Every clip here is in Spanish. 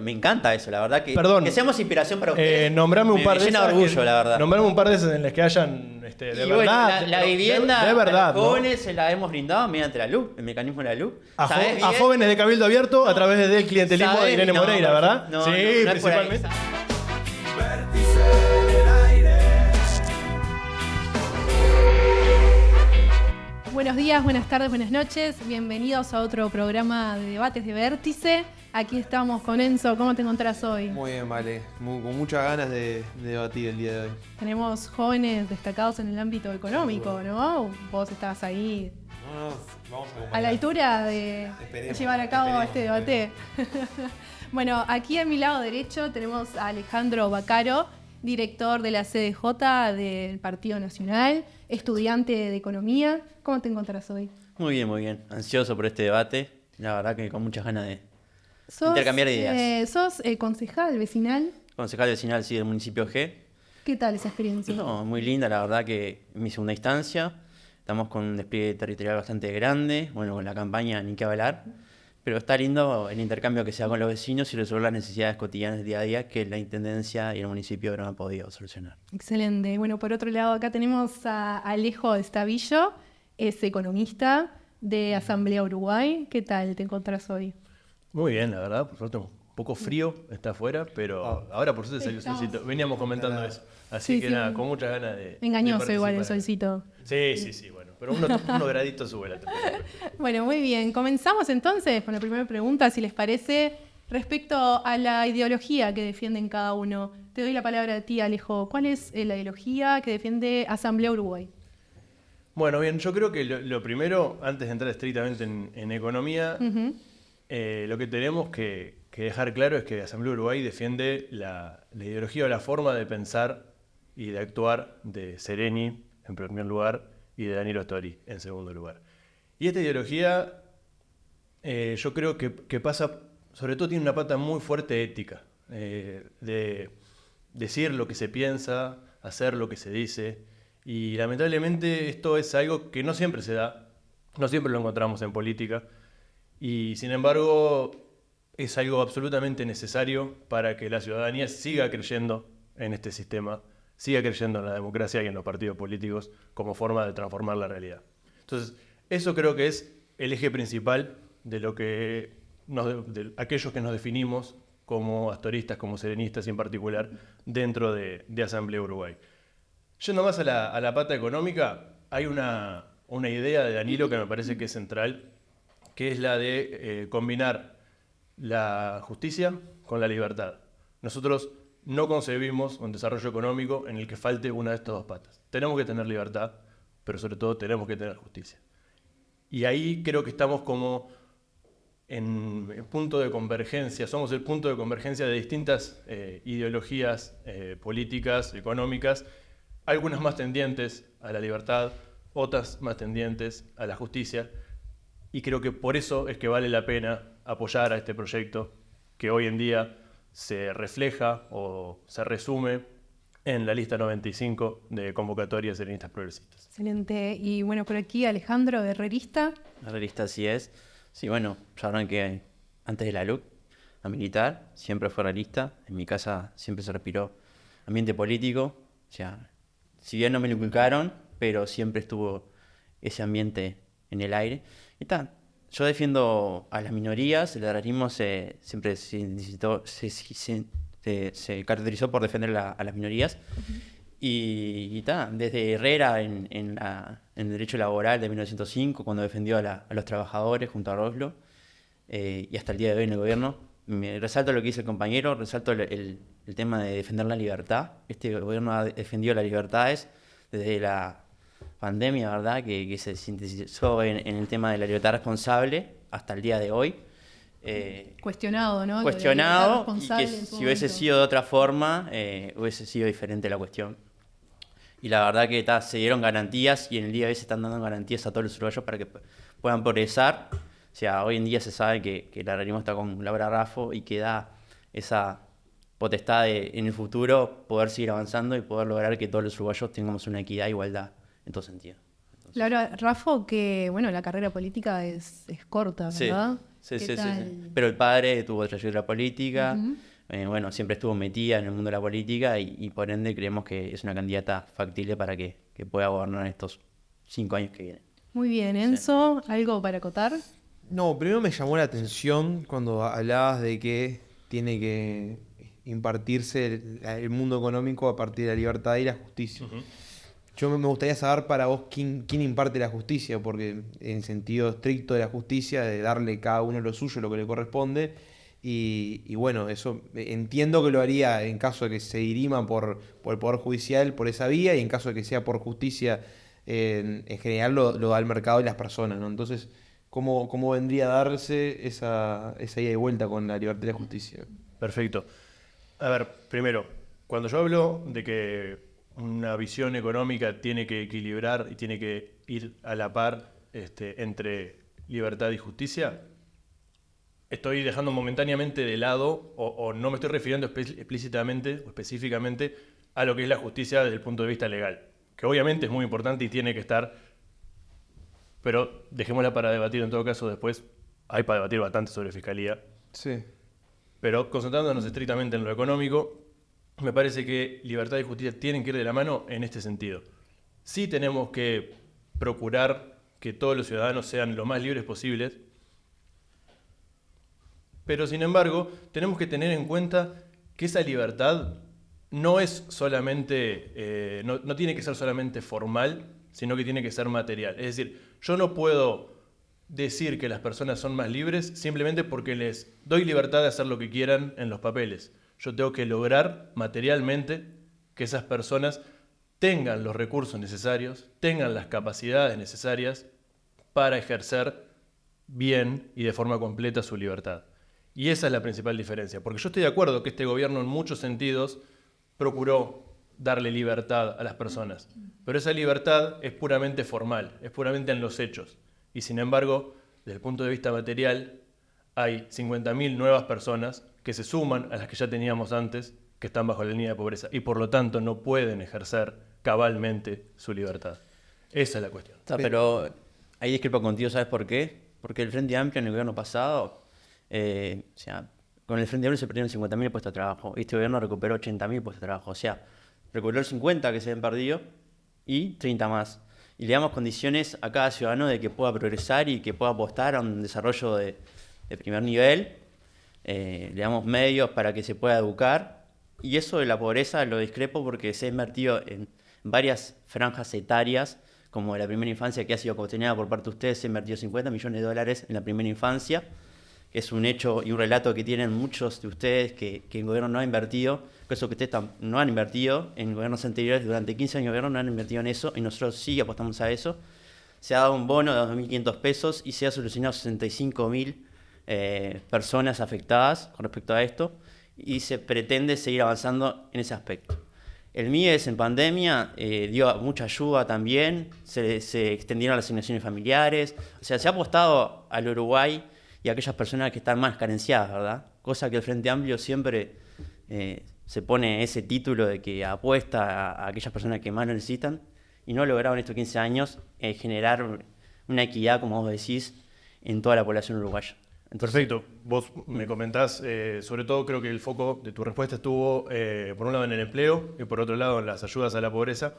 me encanta eso, la verdad, Perdón. que seamos inspiración para ustedes. Nombrame un par de me llena de orgullo, la verdad. Nombrame un par de esas en las que hayan, de Y verdad. bueno, la vivienda de verdad, a los jóvenes se la hemos brindado mediante la LUC, el mecanismo de la LUC. A jóvenes de Cabildo Abierto a través del clientelismo de Irene Moreira, ¿verdad? No, sí, no es por ahí. principalmente. Buenos días, buenas tardes, buenas noches. Bienvenidos a otro programa de debates de Vértice. Aquí estamos con Enzo. ¿Cómo te encontrás hoy? Muy bien, Vale. Con muchas ganas de debatir el día de hoy. Tenemos jóvenes destacados en el ámbito económico, ¿no? Vos estabas ahí Vamos a la altura de llevar a cabo este debate. Bueno, aquí a mi lado derecho tenemos a Alejandro Baccaro, director de la CDJ del Partido Nacional, estudiante de Economía. ¿Cómo te encontrás hoy? Muy bien. Ansioso por este debate. La verdad que con muchas ganas de intercambiar ideas. ¿Sos concejal vecinal? Concejal vecinal, sí, del municipio G. ¿Qué tal esa experiencia? No, muy linda, la verdad que en mi segunda instancia. Estamos con un despliegue territorial bastante grande. Bueno, con la campaña ni qué hablar. Pero está lindo el intercambio que se da con los vecinos y resolver las necesidades cotidianas del día a día que la Intendencia y el municipio no han podido solucionar. Excelente. Bueno, por otro lado, acá tenemos a Alejo Estavillo, es economista de Asamblea Uruguay. ¿Qué tal te encontrás hoy? Muy bien, la verdad. Por suerte un poco frío está afuera, pero ahora por suerte salió el solcito. Veníamos comentando eso. Así Sí, que sí. nada, con muchas ganas de Engañoso igual el participar. solcito. Sí, bueno. Pero unos graditos sube la temperatura. Bueno, muy bien. Comenzamos entonces con la primera pregunta, si les parece, respecto a la ideología que defienden cada uno. Te doy la palabra a ti, Alejo. ¿Cuál es la ideología que defiende Asamblea Uruguay? Bueno, bien, yo creo que lo primero, antes de entrar estrictamente en economía, lo que tenemos que dejar claro es que Asamblea Uruguay defiende la ideología o la forma de pensar y de actuar de Sereni, en primer lugar, y de Danilo Stori, en segundo lugar. Y esta ideología, yo creo que pasa, sobre todo tiene una pata muy fuerte ética, de decir lo que se piensa, hacer lo que se dice, y lamentablemente esto es algo que no siempre se da, no siempre lo encontramos en política, y sin embargo es algo absolutamente necesario para que la ciudadanía siga creyendo en este sistema, siga creyendo en la democracia y en los partidos políticos como forma de transformar la realidad. Entonces, eso creo que es el eje principal de lo que de aquellos que nos definimos como astoristas, como serenistas y en particular dentro de Asamblea Uruguay. Yendo más a la pata económica, hay una idea de Danilo que me parece que es central, que es la de combinar la justicia con la libertad. Nosotros no concebimos un desarrollo económico en el que falte una de estas dos patas. Tenemos que tener libertad, pero sobre todo tenemos que tener justicia. Y ahí creo que estamos como en el punto de convergencia, somos el punto de convergencia de distintas ideologías políticas, económicas, algunas más tendientes a la libertad, otras más tendientes a la justicia, y creo que por eso es que vale la pena apoyar a este proyecto que hoy en día se refleja o se resume en la lista 95 de convocatorias serenistas progresistas. Excelente. Y bueno, por aquí Alejandro, herrerista. Herrerista así es. Sí, bueno, ya arranqué antes de la LUC, a militar, siempre fue herrerista. En mi casa siempre se respiró ambiente político. O sea, si bien no me lo inculcaron, pero siempre estuvo ese ambiente en el aire. Y está. Yo defiendo a las minorías, el herrerismo siempre se caracterizó por defender a las minorías. Y desde Herrera en el derecho laboral de 1905, cuando defendió a los trabajadores junto a Roslo, y hasta el día de hoy en el gobierno, resalto lo que dice el compañero, resalto el tema de defender la libertad. Este gobierno ha defendido las libertades desde la pandemia, ¿verdad? Que se sintetizó en el tema de la libertad responsable hasta el día de hoy. Cuestionado, ¿no? Cuestionado, y que si hubiese sido de otra forma, hubiese sido diferente la cuestión. Y la verdad que se dieron garantías, y en el día de hoy se están dando garantías a todos los uruguayos para que puedan progresar. O sea, hoy en día se sabe que el herrerismo está con Laura Raffo y que da esa potestad de, en el futuro, poder seguir avanzando y poder lograr que todos los uruguayos tengamos una equidad e igualdad en todo sentido. Claro, Rafa, que bueno, la carrera política es corta, Sí, ¿verdad? sí, ¿Qué sí, sí, tal? sí. Pero el padre tuvo trayectoria política, Ujú. bueno, siempre estuvo metida en el mundo de la política y por ende creemos que es una candidata factible para que pueda gobernar estos 5 años que vienen. Muy bien, Sí. Enzo, ¿algo para acotar? No, primero me llamó la atención cuando hablabas de que tiene que impartirse el mundo económico a partir de la libertad y la justicia. Ujú. Me gustaría saber para vos quién imparte la justicia, porque en sentido estricto de la justicia, de darle cada uno lo suyo, lo que le corresponde, y bueno, eso entiendo que lo haría en caso de que se dirima por el Poder Judicial por esa vía, y en caso de que sea por justicia, en general lo da al mercado y las personas, ¿no? Entonces, ¿cómo vendría a darse esa ida y vuelta con la libertad y la justicia? Perfecto. A ver, primero, cuando yo hablo de que una visión económica tiene que equilibrar y tiene que ir a la par entre libertad y justicia, estoy dejando momentáneamente de lado o no me estoy refiriendo explícitamente o específicamente a lo que es la justicia desde el punto de vista legal, que obviamente es muy importante y tiene que estar, pero dejémosla para debatir en todo caso después. Hay para debatir bastante sobre fiscalía, Sí. pero concentrándonos estrictamente en lo económico, me parece que libertad y justicia tienen que ir de la mano en este sentido. Sí tenemos que procurar que todos los ciudadanos sean lo más libres posibles, pero sin embargo tenemos que tener en cuenta que esa libertad no es solamente, no tiene que ser solamente formal, sino que tiene que ser material. Es decir, yo no puedo decir que las personas son más libres simplemente porque les doy libertad de hacer lo que quieran en los papeles. Yo tengo que lograr materialmente que esas personas tengan los recursos necesarios, tengan las capacidades necesarias para ejercer bien y de forma completa su libertad. Y esa es la principal diferencia, porque yo estoy de acuerdo que este gobierno en muchos sentidos procuró darle libertad a las personas, pero esa libertad es puramente formal, es puramente en los hechos. Y sin embargo, desde el punto de vista material, hay 50.000 nuevas personas que se suman a las que ya teníamos antes, que están bajo la línea de pobreza, y por lo tanto no pueden ejercer cabalmente su libertad. Esa es la cuestión. Pero ahí discrepo contigo, ¿sabes por qué? Porque el Frente Amplio en el gobierno pasado, o sea, con el Frente Amplio se perdieron 50.000 puestos de trabajo. Este gobierno recuperó 80.000 puestos de trabajo. O sea, recuperó 50 que se habían perdido y 30 más. Y le damos condiciones a cada ciudadano de que pueda progresar y que pueda apostar a un desarrollo de primer nivel. Le damos medios para que se pueda educar. Y eso de la pobreza lo discrepo porque se ha invertido en varias franjas etarias, como la primera infancia, que ha sido cuestionada por parte de ustedes. Se ha invertido 50 millones de dólares en la primera infancia, que es un hecho y un relato que tienen muchos de ustedes que el gobierno no ha invertido, eso que ustedes no han invertido en gobiernos anteriores. Durante 15 años el gobierno no han invertido en eso y nosotros sí apostamos a eso. Se ha dado un bono de 2.500 pesos y se ha solucionado 65.000 personas afectadas con respecto a esto, y se pretende seguir avanzando en ese aspecto. El MIES en pandemia dio mucha ayuda también, se extendieron las asignaciones familiares, o sea, se ha apostado al Uruguay y a aquellas personas que están más carenciadas, ¿verdad? Cosa que el Frente Amplio siempre se pone ese título de que apuesta a aquellas personas que más lo necesitan, y no ha logrado en estos 15 años generar una equidad, como vos decís, en toda la población uruguaya. Entonces, perfecto. Vos me comentás, sobre todo creo que el foco de tu respuesta estuvo, por un lado, en el empleo y por otro lado, en las ayudas a la pobreza.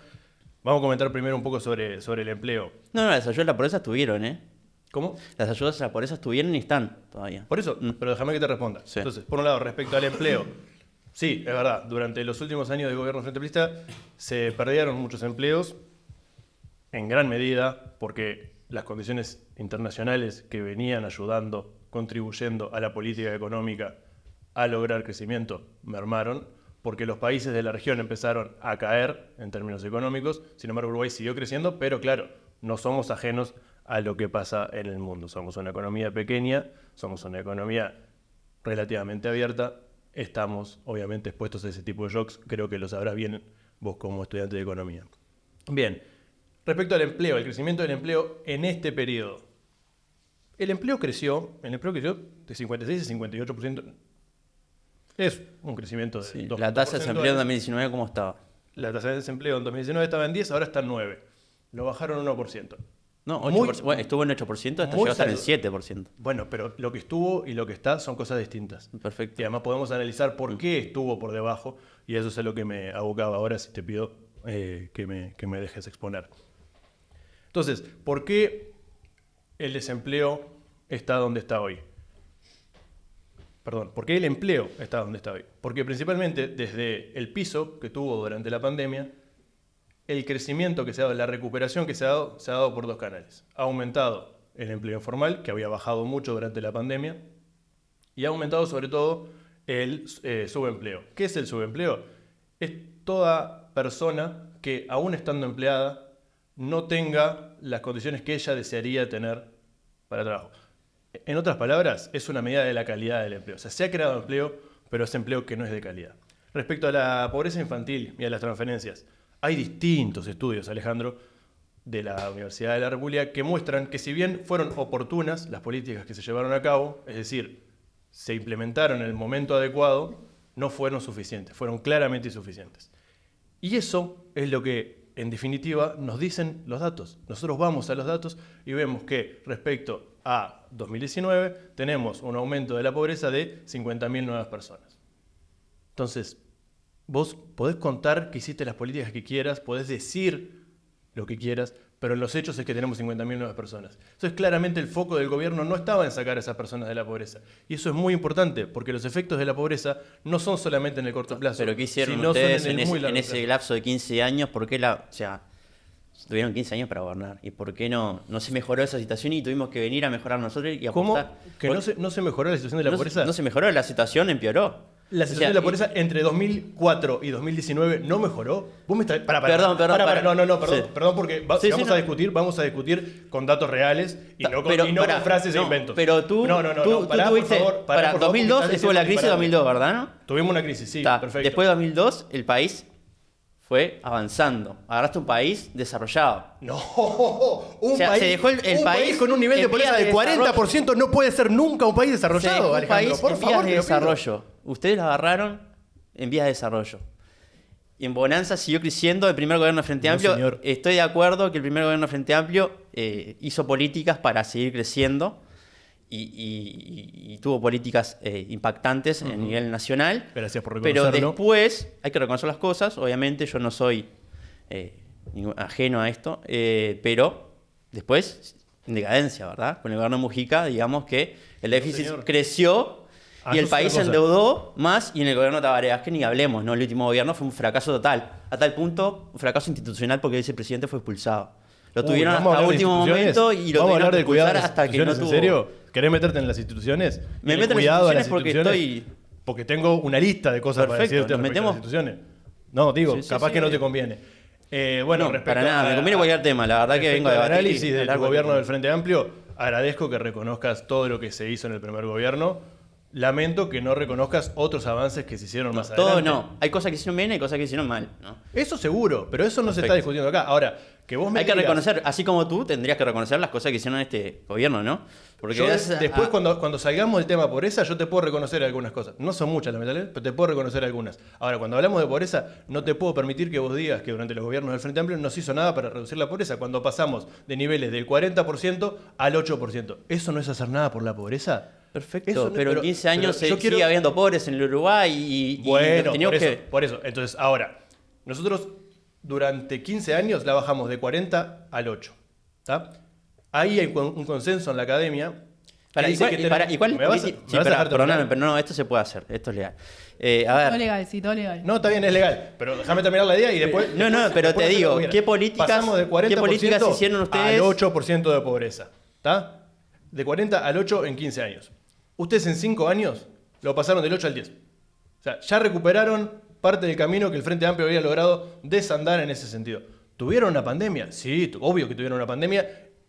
Vamos a comentar primero un poco sobre el empleo. No, las ayudas a la pobreza estuvieron, ¿eh? ¿Cómo? Las ayudas a la pobreza estuvieron y están todavía. Por eso, pero déjame que te responda. Sí. Entonces, por un lado, respecto al empleo, sí, es verdad, durante los últimos años del gobierno Frente Amplista se perdieron muchos empleos, en gran medida porque las condiciones internacionales que venían ayudando, contribuyendo a la política económica a lograr crecimiento, mermaron, porque los países de la región empezaron a caer en términos económicos. Sin embargo, Uruguay siguió creciendo, pero claro, no somos ajenos a lo que pasa en el mundo. Somos una economía pequeña, somos una economía relativamente abierta, estamos obviamente expuestos a ese tipo de shocks, creo que lo sabrás bien vos como estudiante de economía. Bien, respecto al empleo, el crecimiento del empleo en este periodo. El empleo creció de 56 a 58%. Es un crecimiento de Sí, 2 la tasa de puntos desempleo en porcentuales. 2019, ¿cómo estaba? La tasa de desempleo en 2019 estaba en 10, ahora está en 9. lo bajaron 1%. No, Muy- 8%, bueno, estuvo en 8%, hasta muy llegó a estar en salud- 7%. Bueno, pero lo que estuvo y lo que está son cosas distintas. Perfecto. Y además podemos analizar por qué estuvo por debajo, y eso es a lo que me abocaba ahora, si te pido que me dejes exponer. Entonces, ¿por qué el desempleo está donde está hoy? Perdón, ¿por qué el empleo está donde está hoy? Porque principalmente desde el piso que tuvo durante la pandemia, el crecimiento que se ha dado, la recuperación que se ha dado por dos canales. Ha aumentado el empleo informal, que había bajado mucho durante la pandemia, y ha aumentado sobre todo el subempleo. ¿Qué es el subempleo? Es toda persona que, aún estando empleada, no tenga las condiciones que ella desearía tener para trabajo. En otras palabras, es una medida de la calidad del empleo. O sea, se ha creado empleo, pero es empleo que no es de calidad. Respecto a la pobreza infantil y a las transferencias, hay distintos estudios, Alejandro, de la Universidad de la República que muestran que si bien fueron oportunas las políticas que se llevaron a cabo, es decir, se implementaron en el momento adecuado, no fueron suficientes, fueron claramente insuficientes. Y eso es lo que, en definitiva, nos dicen los datos. Nosotros vamos a los datos y vemos que respecto a 2019 tenemos un aumento de la pobreza de 50.000 nuevas personas. Entonces, vos podés contar que hiciste las políticas que quieras, podés decir lo que quieras, pero en los hechos es que tenemos 50.000 nuevas personas. Entonces, claramente el foco del gobierno no estaba en sacar a esas personas de la pobreza. Y eso es muy importante, porque los efectos de la pobreza no son solamente en el corto plazo, Pero ¿qué hicieron sino ustedes son en, el muy largo ese plazo. lapso de 15 años? ¿Por qué o sea, tuvieron 15 años para gobernar? ¿Y por qué no se mejoró esa situación y tuvimos que venir a mejorar nosotros y ¿Cómo apostar? que no se mejoró la situación de la pobreza? No se mejoró, la situación empeoró. La situación O sea, de la pobreza entre 2004 y 2019 no mejoró. Vos me estás... Perdón, sí. Perdón, porque Sí, si sí, vamos a discutir con datos reales y no con, pará, con frases e no, inventos. Pero tú Pará, tuviste, por favor, para por favor, 2002 porque estuvo estás la crisis de diciendo 2002, ¿verdad? ¿No? Tuvimos una crisis, sí, Está. perfecto. Después de 2002 el país fue avanzando. Agarraste un país desarrollado. No, O sea, se dejó el un país con un nivel de en pobreza vías de de 40% no puede ser nunca un país Se desarrollado, dejó un Alejandro. país Por en favor, vías de te lo pido. desarrollo. Ustedes lo agarraron en vías de desarrollo. Y en Bonanza siguió creciendo el primer gobierno de Frente No, Amplio. señor. Estoy de acuerdo que el primer gobierno de Frente Amplio hizo políticas para seguir creciendo y tuvo políticas impactantes a nivel nacional. Gracias por Pero reconocerlo. después hay que reconocer las cosas. Obviamente yo no soy ajeno a esto, pero después en decadencia, ¿verdad? Con el gobierno de Mujica, digamos que el déficit señor. creció y Eso el es país se una cosa. endeudó más, y en el gobierno de Tabaré que ni hablemos, ¿no? El último gobierno fue un fracaso total. A tal punto, un fracaso institucional porque el vicepresidente fue expulsado. Lo tuvieron ¿vamos a hasta hablar de último instituciones? momento y lo ¿Vamos a tuvieron hablar que del cuidado de expulsar las hasta que no instituciones? tuvo... ¿En serio? ¿Querés meterte en las instituciones? Me ¿El meto en las cuidado a las instituciones porque instituciones? Porque tengo una lista de cosas para Perfecto, decirte nos respecto a las metemos. instituciones. No, digo, Sí, sí, capaz sí. que no te conviene. Bueno, No, respecto para nada, me conviene cualquier tema. La verdad que respecto vengo a al debatir. análisis y del hablar gobierno cualquier del Frente Amplio, agradezco que reconozcas todo lo que se hizo en el primer gobierno. Lamento que no reconozcas otros avances que se hicieron más Todo adelante. no. Hay cosas que hicieron bien y hay cosas que hicieron mal, ¿no? Eso seguro, pero eso no se está Perfecto. discutiendo acá. Ahora, que vos me Hay que digas- reconocer, así como tú, tendrías que reconocer las cosas que hicieron en este gobierno, ¿no? Porque Yo gracias después, a- cuando salgamos del tema pobreza, yo te puedo reconocer algunas cosas. No son muchas, lamentablemente, pero te puedo reconocer algunas. Ahora, cuando hablamos de pobreza, no te puedo permitir que vos digas que durante los gobiernos del Frente Amplio no se hizo nada para reducir la pobreza, cuando pasamos de niveles del 40% al 8%. ¿Eso no es hacer nada por la pobreza? Perfecto, Eso no- pero en 15 años pero yo quiero- sigue habiendo pobres en el Uruguay y Bueno, teníamos por eso, que... por eso. Entonces, ahora, nosotros durante 15 años la bajamos de 40 al 8. ¿Tá? Ahí hay un consenso en la academia. Para, que ¿y dice cuál, que y para- tenemos- y cuál- ¿Me vas a- sí, me vas a pero, dejar terminar? perdóname, pero no, esto se puede hacer, esto es legal. A Todo ver, legal, sí, todo legal. No, está bien, es legal, pero déjame terminar la idea y después... No, no, después- pero después te hacemos digo, lo que ¿qué quieras. políticas- Pasamos de 40% qué políticas hicieron ustedes? al 8% de pobreza, ¿está? De 40 al 8 en 15 años. Ustedes en 5 años lo pasaron del 8 al 10. O sea, ya recuperaron parte del camino que el Frente Amplio había logrado desandar en ese sentido. ¿Tuvieron una pandemia? Sí, obvio que tuvieron una pandemia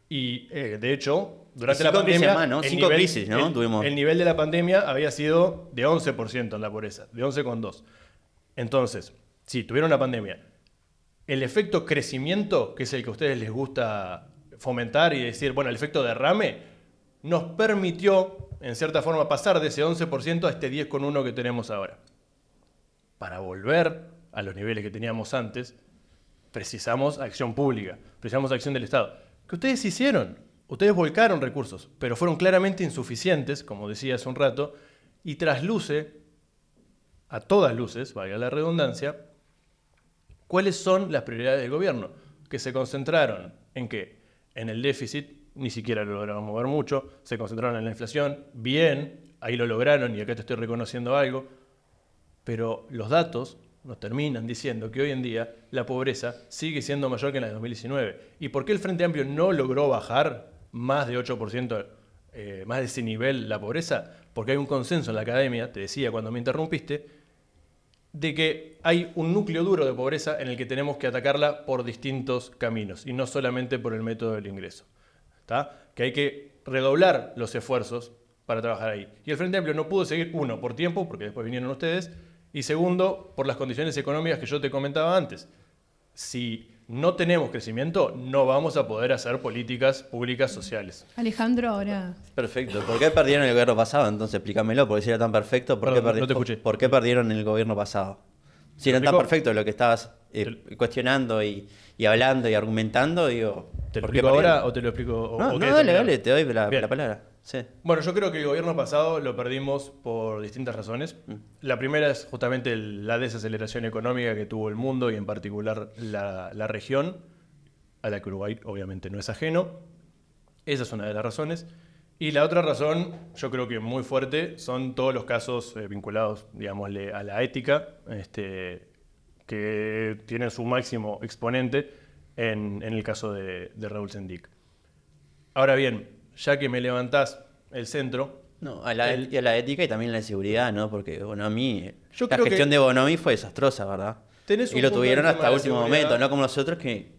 y, de hecho, durante la 5 crisis pandemia... más, ¿no? el 5 crisis, ¿no? Tuvimos. El nivel de la pandemia había sido de 11% en la pobreza, de 11,2%. Entonces, sí, tuvieron una pandemia. El efecto crecimiento, que es el que a ustedes les gusta fomentar y decir, bueno, el efecto derrame, nos permitió, en cierta forma, pasar de ese 11% a este 10,1% que tenemos ahora. Para volver a los niveles que teníamos antes, precisamos acción pública, precisamos acción del Estado. ¿Qué ustedes hicieron? Ustedes volcaron recursos, pero fueron claramente insuficientes, como decía hace un rato, y trasluce, a todas luces, valga la redundancia, cuáles son las prioridades del gobierno, que se concentraron en qué, en el déficit, ni siquiera lo lograron mover mucho, se concentraron en la inflación, bien, ahí lo lograron y acá te estoy reconociendo algo, pero los datos nos terminan diciendo que hoy en día la pobreza sigue siendo mayor que en la de 2019. ¿Y por qué el Frente Amplio no logró bajar más de 8%, más de ese nivel la pobreza? Porque hay un consenso en la academia, te decía cuando me interrumpiste, de que hay un núcleo duro de pobreza en el que tenemos que atacarla por distintos caminos y no solamente por el método del ingreso. ¿Tá? Que hay que redoblar los esfuerzos para trabajar ahí. Y el Frente Amplio no pudo seguir, uno, por tiempo, porque después vinieron ustedes, y segundo, por las condiciones económicas que yo te comentaba antes. Si no tenemos crecimiento, no vamos a poder hacer políticas públicas sociales. Alejandro, ahora. Perfecto. ¿Por qué perdieron el gobierno pasado? Entonces explícamelo, porque si era tan perfecto, Perdón, no te escuché. ¿por qué perdieron el gobierno pasado? Si era tan perfecto lo que estabas cuestionando y hablando y argumentando, digo... ¿Te lo ¿por qué explico ahora perdieron? o te lo explico? No, o no, querés dale, terminar? dale, te doy la Bien. palabra. Sí. Bueno, yo creo que el gobierno pasado lo perdimos por distintas razones. La primera es justamente la desaceleración económica que tuvo el mundo y en particular la región, a la que Uruguay obviamente no es ajeno. Esa es una de las razones. Y la otra razón, yo creo que muy fuerte, son todos los casos vinculados, digámosle, a la ética, que tienen su máximo exponente en el caso de Raúl Sendic. Ahora bien, ya que me levantás el centro... No, y a la ética y también a la seguridad, ¿no? Porque Bonomi, Yo la creo gestión que de Bonomi fue desastrosa, ¿verdad? tenés un Y lo punto tuvieron del tema hasta de la último seguridad. momento, no como nosotros que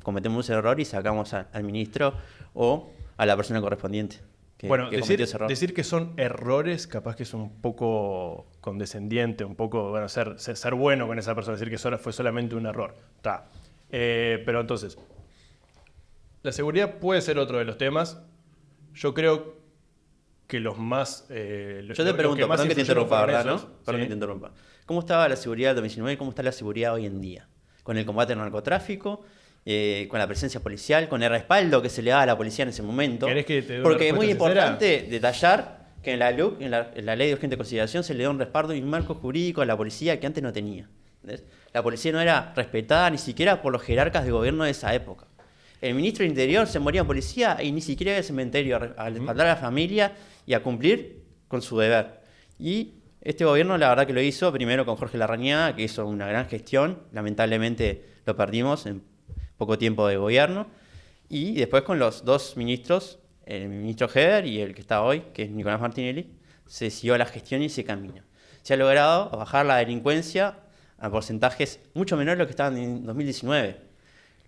cometemos un error y sacamos al ministro o a la persona correspondiente que cometió ese error. decir que son errores capaz que es un poco condescendiente, un poco, bueno, ser bueno con esa persona, decir que eso fue solamente un error. Está. Pero entonces, la seguridad puede ser otro de los temas. Yo creo que los más... Yo te pregunto, perdón que te interrumpa, ¿verdad? ¿No? Perdón que te interrumpa. ¿Cómo estaba la seguridad del 2019 y cómo está la seguridad hoy en día? Con el combate al narcotráfico, con la presencia policial, con el respaldo que se le daba a la policía en ese momento. ¿Querés que te dé una Porque es muy respuesta importante detallar que en la LUC, en la Ley de Urgente Consideración, se le da un respaldo y un marco jurídico a la policía que antes no tenía. ¿Entendés? La policía no era respetada ni siquiera por los jerarcas de gobierno de esa época. El ministro del Interior se moría en policía y ni siquiera iba al cementerio a respaldar a la familia y a cumplir con su deber. Y este gobierno la verdad que lo hizo primero con Jorge Larrañaga, que hizo una gran gestión. Lamentablemente lo perdimos en poco tiempo de gobierno. Y después con los dos ministros, el ministro Heber y el que está hoy, que es Nicolás Martinelli, se siguió la gestión y ese camino. Se ha logrado bajar la delincuencia a porcentajes mucho menores de lo que estaban en 2019.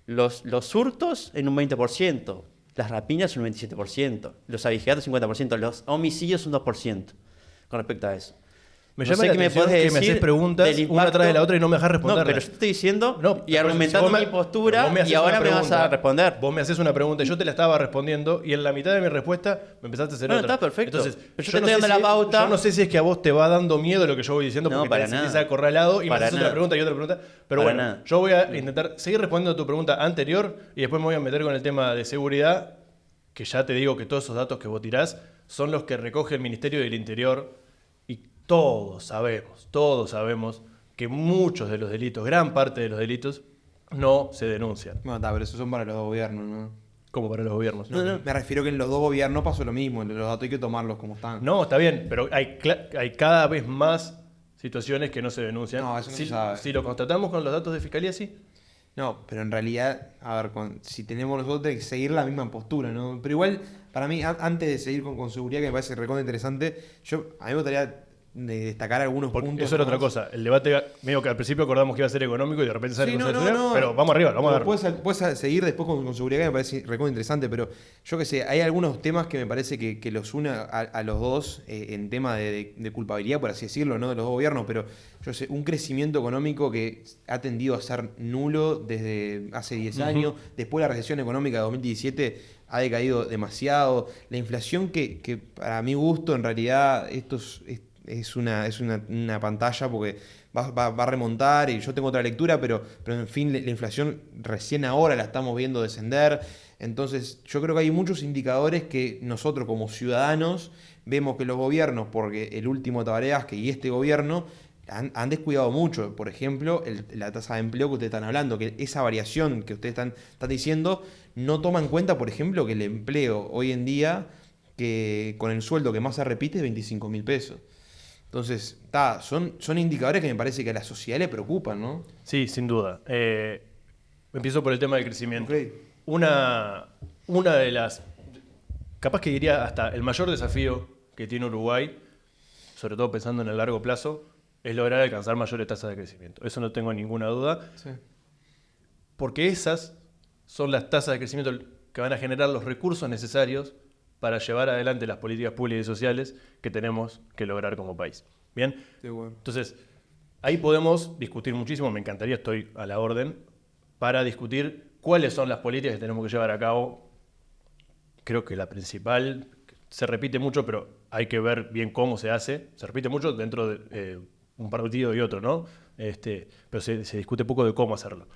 Los hurtos en un 20%, las rapiñas en un 27%, los abigeatos 50%, los homicidios un 2% con respecto a eso. Me No llama sé la qué me atención podés que me decir haces preguntas del una tras de la otra y no me dejas responderla. No, pero yo te estoy diciendo No, y pero argumentando si vos mi postura vos me haces y ahora una me vas a pregunta, responder. Vos me haces una pregunta y yo te la estaba respondiendo y en la mitad de mi respuesta me empezaste a hacer Bueno, otra. está perfecto. Entonces, Pero yo te no estoy sé dando la pauta. Yo no sé si es que a vos te va dando miedo lo que yo voy diciendo No, porque para te sentís nada. acorralado y me Para haces otra nada. pregunta y otra pregunta. Pero Para bueno, nada. yo voy a intentar seguir respondiendo a tu pregunta anterior y después me voy a meter con el tema de seguridad, que ya te digo que todos esos datos que vos tirás son los que recoge el Ministerio del Interior y todos sabemos que muchos de los delitos, gran parte de los delitos, no se denuncian. No, está, pero esos son para los dos gobiernos, ¿no? Como para los gobiernos. Me refiero que en los dos gobiernos pasó lo mismo. Los datos hay que tomarlos como están. No, está bien, pero hay cada vez más situaciones que no se denuncian. No, eso no si, se sabe. si lo constatamos con los datos de fiscalía, sí. No, pero en realidad, a ver, si tenemos nosotros hay que seguir la misma postura, ¿no? Pero igual, para mí, antes de seguir con seguridad, que me parece recontra interesante, a mí me gustaría destacar algunos Porque puntos. eso era otra más. cosa. El debate, medio que al principio acordamos que iba a ser económico y de repente sale Sí, con no, seguridad, no, pero vamos arriba, vamos a ver. Puedes seguir después con seguridad, que me parece recontra interesante, pero yo que sé, hay algunos temas que me parece que los une a los dos en tema de culpabilidad, por así decirlo, ¿no? De los dos gobiernos, pero yo sé, un crecimiento económico que ha tendido a ser nulo desde hace 10 años, después la recesión económica de 2017 ha decaído demasiado, la inflación que para mi gusto en realidad es una pantalla porque va a remontar y yo tengo otra lectura, pero en fin, la inflación recién ahora la estamos viendo descender. Entonces yo creo que hay muchos indicadores que nosotros como ciudadanos vemos que los gobiernos, porque el último Tabaré y este gobierno han descuidado mucho. Por ejemplo, la tasa de empleo que ustedes están hablando, que esa variación que ustedes están diciendo no toma en cuenta, por ejemplo, que el empleo hoy en día, que con el sueldo que más se repite, es 25.000 pesos. Entonces, son indicadores que me parece que a la sociedad le preocupan, ¿no? Sí, sin duda. Empiezo por el tema del crecimiento. Okay. Una de las, capaz que diría hasta el mayor desafío que tiene Uruguay, sobre todo pensando en el largo plazo, es lograr alcanzar mayores tasas de crecimiento. Eso no tengo ninguna duda. Sí. Porque esas son las tasas de crecimiento que van a generar los recursos necesarios para llevar adelante las políticas públicas y sociales que tenemos que lograr como país. ¿Bien? Sí, bueno. Entonces, ahí podemos discutir muchísimo, me encantaría, estoy a la orden, para discutir cuáles son las políticas que tenemos que llevar a cabo. Creo que la principal, se repite mucho, pero hay que ver bien cómo se hace. Se repite mucho dentro de un partido y otro, ¿no? Pero se discute poco de cómo hacerlo.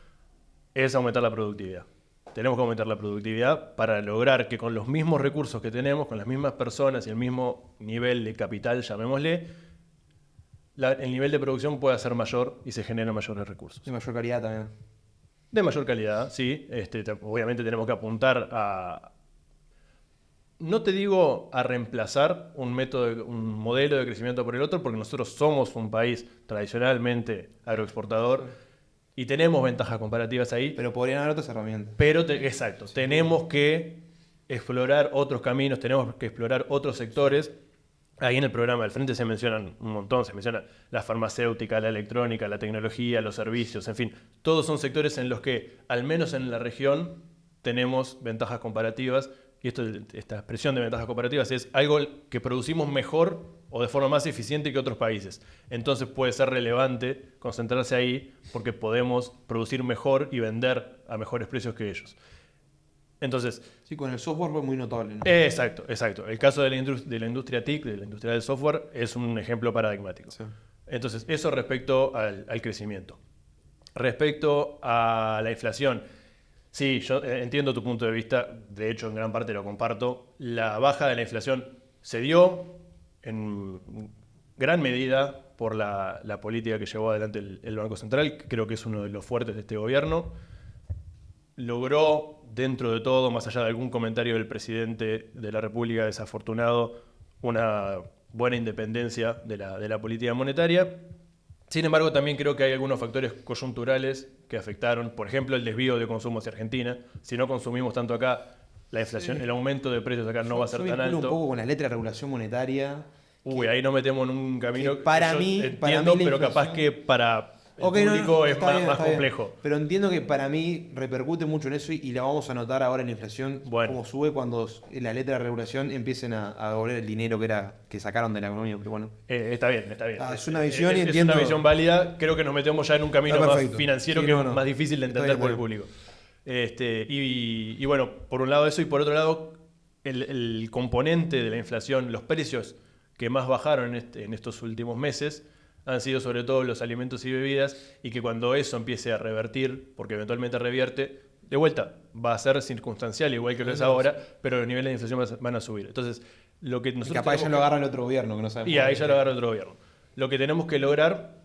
Es aumentar la productividad. Tenemos que aumentar la productividad para lograr que con los mismos recursos que tenemos, con las mismas personas y el mismo nivel de capital, llamémosle, el nivel de producción pueda ser mayor y se generen mayores recursos. De mayor calidad también. De mayor calidad, sí. Obviamente tenemos que apuntar a... No te digo a reemplazar un modelo de crecimiento por el otro, porque nosotros somos un país tradicionalmente agroexportador y tenemos ventajas comparativas ahí. Pero podrían haber otras herramientas. Exacto. Tenemos que explorar otros caminos, tenemos que explorar otros sectores. Ahí en el programa del Frente se mencionan un montón, se menciona la farmacéutica, la electrónica, la tecnología, los servicios, en fin. Todos son sectores en los que, al menos en la región, tenemos ventajas comparativas. Y esta expresión de ventajas comparativas es algo que producimos mejor o de forma más eficiente que otros países. Entonces puede ser relevante concentrarse ahí porque podemos producir mejor y vender a mejores precios que ellos. Entonces, sí, con el software fue muy notable, ¿no? Exacto. El caso de la industria TIC, de la industria del software, es un ejemplo paradigmático. Sí. Entonces, eso respecto al crecimiento. Respecto a la inflación, sí, yo entiendo tu punto de vista, de hecho en gran parte lo comparto. La baja de la inflación se dio en gran medida por la política que llevó adelante el Banco Central, que creo que es uno de los fuertes de este gobierno. Logró, dentro de todo, más allá de algún comentario del presidente de la República desafortunado, una buena independencia de la política monetaria. Sin embargo, también creo que hay algunos factores coyunturales que afectaron, por ejemplo, el desvío de consumo hacia Argentina. Si no consumimos tanto acá, la inflación, sí, el aumento de precios acá no va a ser tan alto. Un poco con la letra de regulación monetaria. Ahí nos metemos en un camino que para mí, pero capaz que para el público es más complejo. Pero entiendo que para mí repercute mucho en eso y la vamos a notar ahora en la inflación, como sube cuando en la letra de regulación empiecen a devolver el dinero que sacaron de la economía. Pero bueno. Está bien. Es una visión y entiendo. Es una visión válida. Creo que nos metemos ya en un camino más financiero que es más difícil de entender por el público. Y bueno, por un lado eso y por otro lado el componente de la inflación, los precios que más bajaron en estos últimos meses han sido sobre todo los alimentos y bebidas, y que cuando eso empiece a revertir, porque eventualmente revierte, de vuelta, va a ser circunstancial, igual que lo es ahora, pero los niveles de inflación van a subir. Entonces, lo que nosotros... Capaz ya lo agarra el otro gobierno, que no sabemos. Y ahí ya lo agarra el otro gobierno. Lo que tenemos que lograr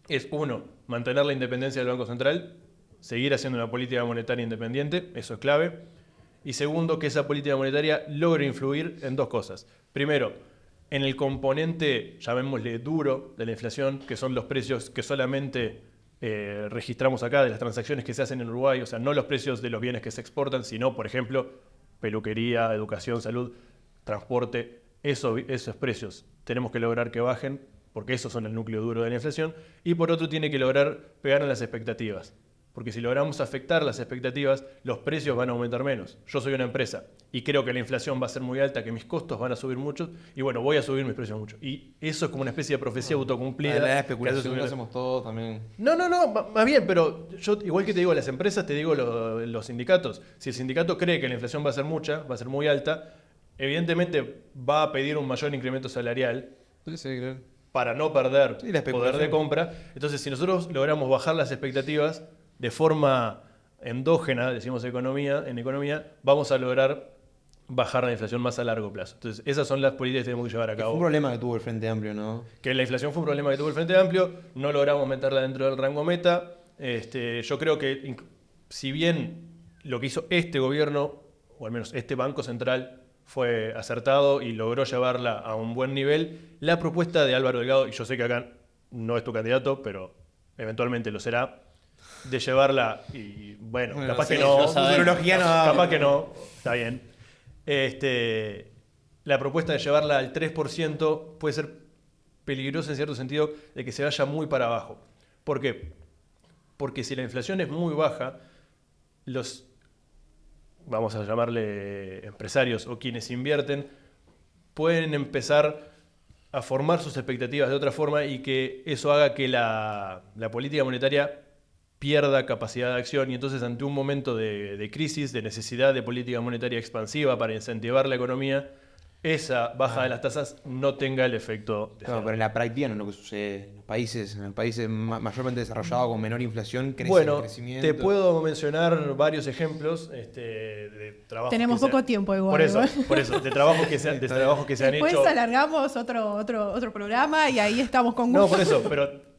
es, uno, mantener la independencia del Banco Central, seguir haciendo una política monetaria independiente, eso es clave. Y segundo, que esa política monetaria logre influir en dos cosas. Primero, en el componente, llamémosle duro, de la inflación, que son los precios que solamente registramos acá, de las transacciones que se hacen en Uruguay, o sea, no los precios de los bienes que se exportan, sino, por ejemplo, peluquería, educación, salud, transporte, esos precios tenemos que lograr que bajen, porque esos son el núcleo duro de la inflación, y por otro tiene que lograr pegar en las expectativas. Porque si logramos afectar las expectativas, los precios van a aumentar menos. Yo soy una empresa y creo que la inflación va a ser muy alta, que mis costos van a subir mucho y bueno, voy a subir mis precios mucho. Y eso es como una especie de profecía autocumplida. La especulación lo hacemos todos también. No, más bien, pero yo, igual que te digo las empresas, te digo los sindicatos. Si el sindicato cree que la inflación va a ser mucha, va a ser muy alta, evidentemente va a pedir un mayor incremento salarial. Sí, claro. para no perder Sí, la poder especulación. de compra. Entonces, si nosotros logramos bajar las expectativas de forma endógena, decimos en economía, vamos a lograr bajar la inflación más a largo plazo. Entonces, esas son las políticas que tenemos que llevar a Fue cabo. un problema que tuvo el Frente Amplio, ¿no? Que la inflación fue un problema que tuvo el Frente Amplio, no logramos meterla dentro del rango meta. Yo creo que si bien lo que hizo este gobierno, o al menos este Banco Central, fue acertado y logró llevarla a un buen nivel, la propuesta de Álvaro Delgado, y yo sé que acá no es tu candidato, pero eventualmente lo será, de llevarla, y bueno, Bueno, capaz sí, que no, lo sabemos. Futurología no da. capaz que no, está bien. La propuesta de llevarla al 3% puede ser peligrosa en cierto sentido de que se vaya muy para abajo. ¿Por qué? Porque si la inflación es muy baja, los, vamos a llamarle empresarios o quienes invierten, pueden empezar a formar sus expectativas de otra forma y que eso haga que la política monetaria pierda capacidad de acción y entonces ante un momento de crisis, de necesidad de política monetaria expansiva para incentivar la economía, esa baja de las tasas no tenga el efecto No, deseado. pero en la práctica no es lo que sucede en los países mayormente desarrollados con menor inflación, crece el Bueno, crecimiento. te puedo mencionar varios ejemplos de trabajos Tenemos que poco tiempo igual, Por eso, de trabajos que se han Después hecho. alargamos otro programa y ahí estamos con No, gusto. por eso, pero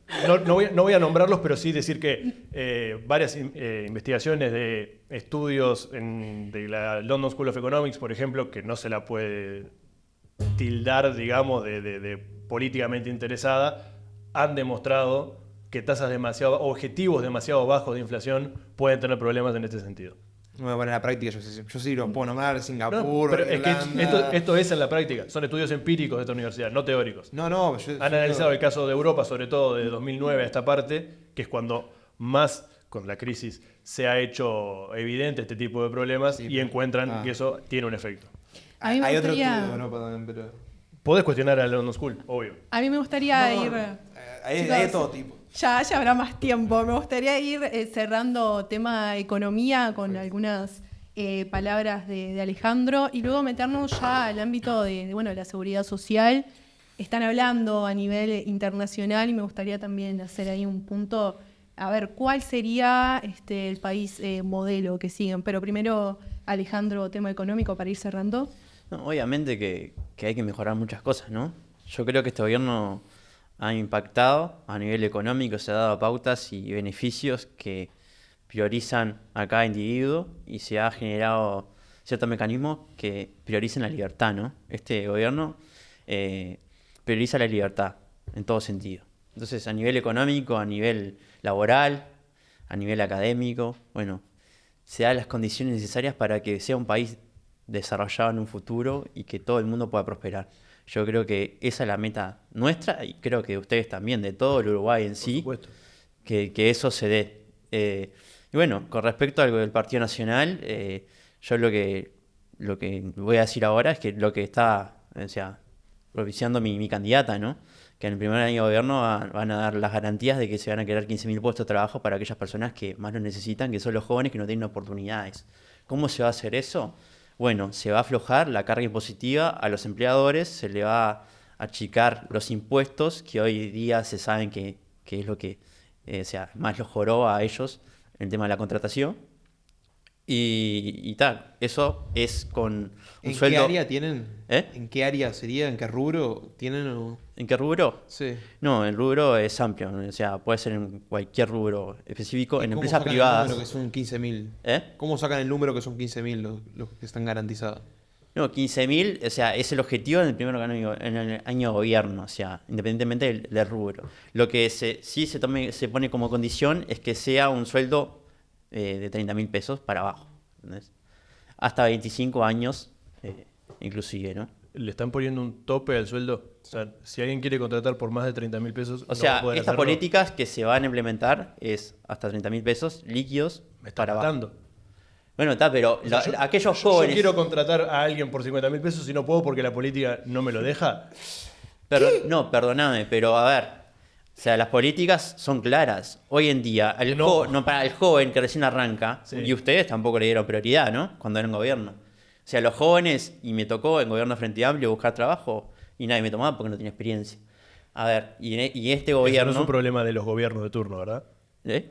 no voy a nombrarlos, pero sí decir que varias investigaciones de estudios de la London School of Economics, por ejemplo, que no se la puede tildar, digamos, de políticamente interesada, han demostrado que objetivos demasiado bajos de inflación pueden tener problemas en este sentido. No, bueno, en la práctica yo sí lo puedo nombrar, No, Singapur, pero es que Irlanda. esto es en la práctica, son estudios empíricos de esta universidad, no teóricos. No, Han analizado el caso de Europa, sobre todo de 2009 a esta parte, que es cuando más con la crisis se ha hecho evidente este tipo de problemas Sí, y encuentran ah. que eso tiene un efecto. A mí me Hay otro gustaría- estudio de Europa también, pero... Podés cuestionar a la London School, obvio. A mí me gustaría No, ir... hay Chicos, de todo tipo. Ya habrá más tiempo. Me gustaría ir cerrando tema economía con algunas palabras de Alejandro y luego meternos ya al ámbito de la seguridad social. Están hablando a nivel internacional y me gustaría también hacer ahí un punto, a ver, ¿cuál sería el país modelo que siguen? Pero primero, Alejandro, tema económico para ir cerrando. No, obviamente que hay que mejorar muchas cosas, ¿no? Yo creo que este gobierno ha impactado a nivel económico, se ha dado pautas y beneficios que priorizan a cada individuo y se ha generado ciertos mecanismos que prioricen la libertad, ¿no? Este gobierno prioriza la libertad en todo sentido. Entonces, a nivel económico, a nivel laboral, a nivel académico, bueno, se dan las condiciones necesarias para que sea un país desarrollado en un futuro y que todo el mundo pueda prosperar. Yo creo que esa es la meta nuestra y creo que ustedes también, de todo el Uruguay en sí, supuesto. que eso se dé. Y bueno, con respecto a algo del Partido Nacional, yo lo que voy a decir ahora es que lo que está, o sea, propiciando mi candidata, ¿no? Que en el primer año de gobierno van a dar las garantías de que se van a crear 15.000 puestos de trabajo para aquellas personas que más lo necesitan, que son los jóvenes que no tienen oportunidades. ¿Cómo se va a hacer eso? Bueno, se va a aflojar la carga impositiva a los empleadores, se le va a achicar los impuestos, que hoy día se saben que es lo que más los joroba a ellos el tema de la contratación. Y tal, eso es con un ¿En sueldo... qué área tienen? ¿Eh? ¿En qué área sería? ¿En qué rubro tienen? ¿En qué rubro? Sí. No, el rubro es amplio, o sea, puede ser en cualquier rubro específico, en ¿Cómo empresas sacan privadas. el número que son 15.000? ¿Eh? ¿Cómo sacan el número que son 15.000 los que están garantizados? No, 15.000, o sea, es el objetivo en el primer en el año de gobierno, o sea, independientemente del rubro. Lo que sí se pone como condición es que sea un sueldo de 30.000 pesos para abajo, ¿entendés? Hasta 25 años, inclusive, ¿no? ¿Le están poniendo un tope al sueldo? O sea, si alguien quiere contratar por más de 30.000 pesos, O no sea, va a poder estas hacerlo. políticas que se van a implementar es hasta 30.000 pesos líquidos Me está para abajo. matando. Bueno, está, pero O sea, aquellos yo jóvenes... quiero contratar a alguien por 50.000 pesos y no puedo porque la política no me lo deja. No, perdóname, pero a ver, o sea, las políticas son claras. Hoy en día, para el joven que recién arranca, Sí. y ustedes tampoco le dieron prioridad, ¿no? Cuando eran gobierno. O sea, los jóvenes, y me tocó en gobierno Frente Amplio buscar trabajo, y nadie me tomaba porque no tenía experiencia. A ver, y este Eso gobierno... no es un problema de los gobiernos de turno, ¿verdad?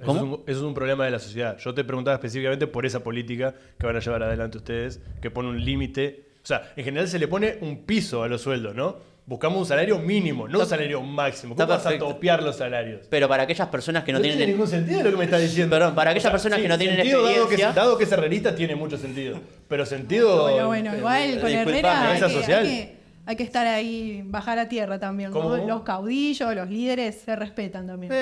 ¿Cómo? Eso es un problema de la sociedad. Yo te preguntaba específicamente por esa política que van a llevar adelante ustedes, que pone un límite. O sea, en general se le pone un piso a los sueldos, ¿no? Buscamos un salario mínimo, no un salario máximo. ¿Cómo vas a topear los salarios? Pero para aquellas personas que no tienen... tiene ningún sentido lo que me estás diciendo. Perdón, para aquellas personas que no tienen sentido, experiencia... Dado que es herrerista, tiene mucho sentido. Pero sentido... Bueno, igual con disculpame, Herrera esa social. hay que estar ahí, bajar a tierra también, ¿no? ¿Cómo? Los caudillos, los líderes se respetan también.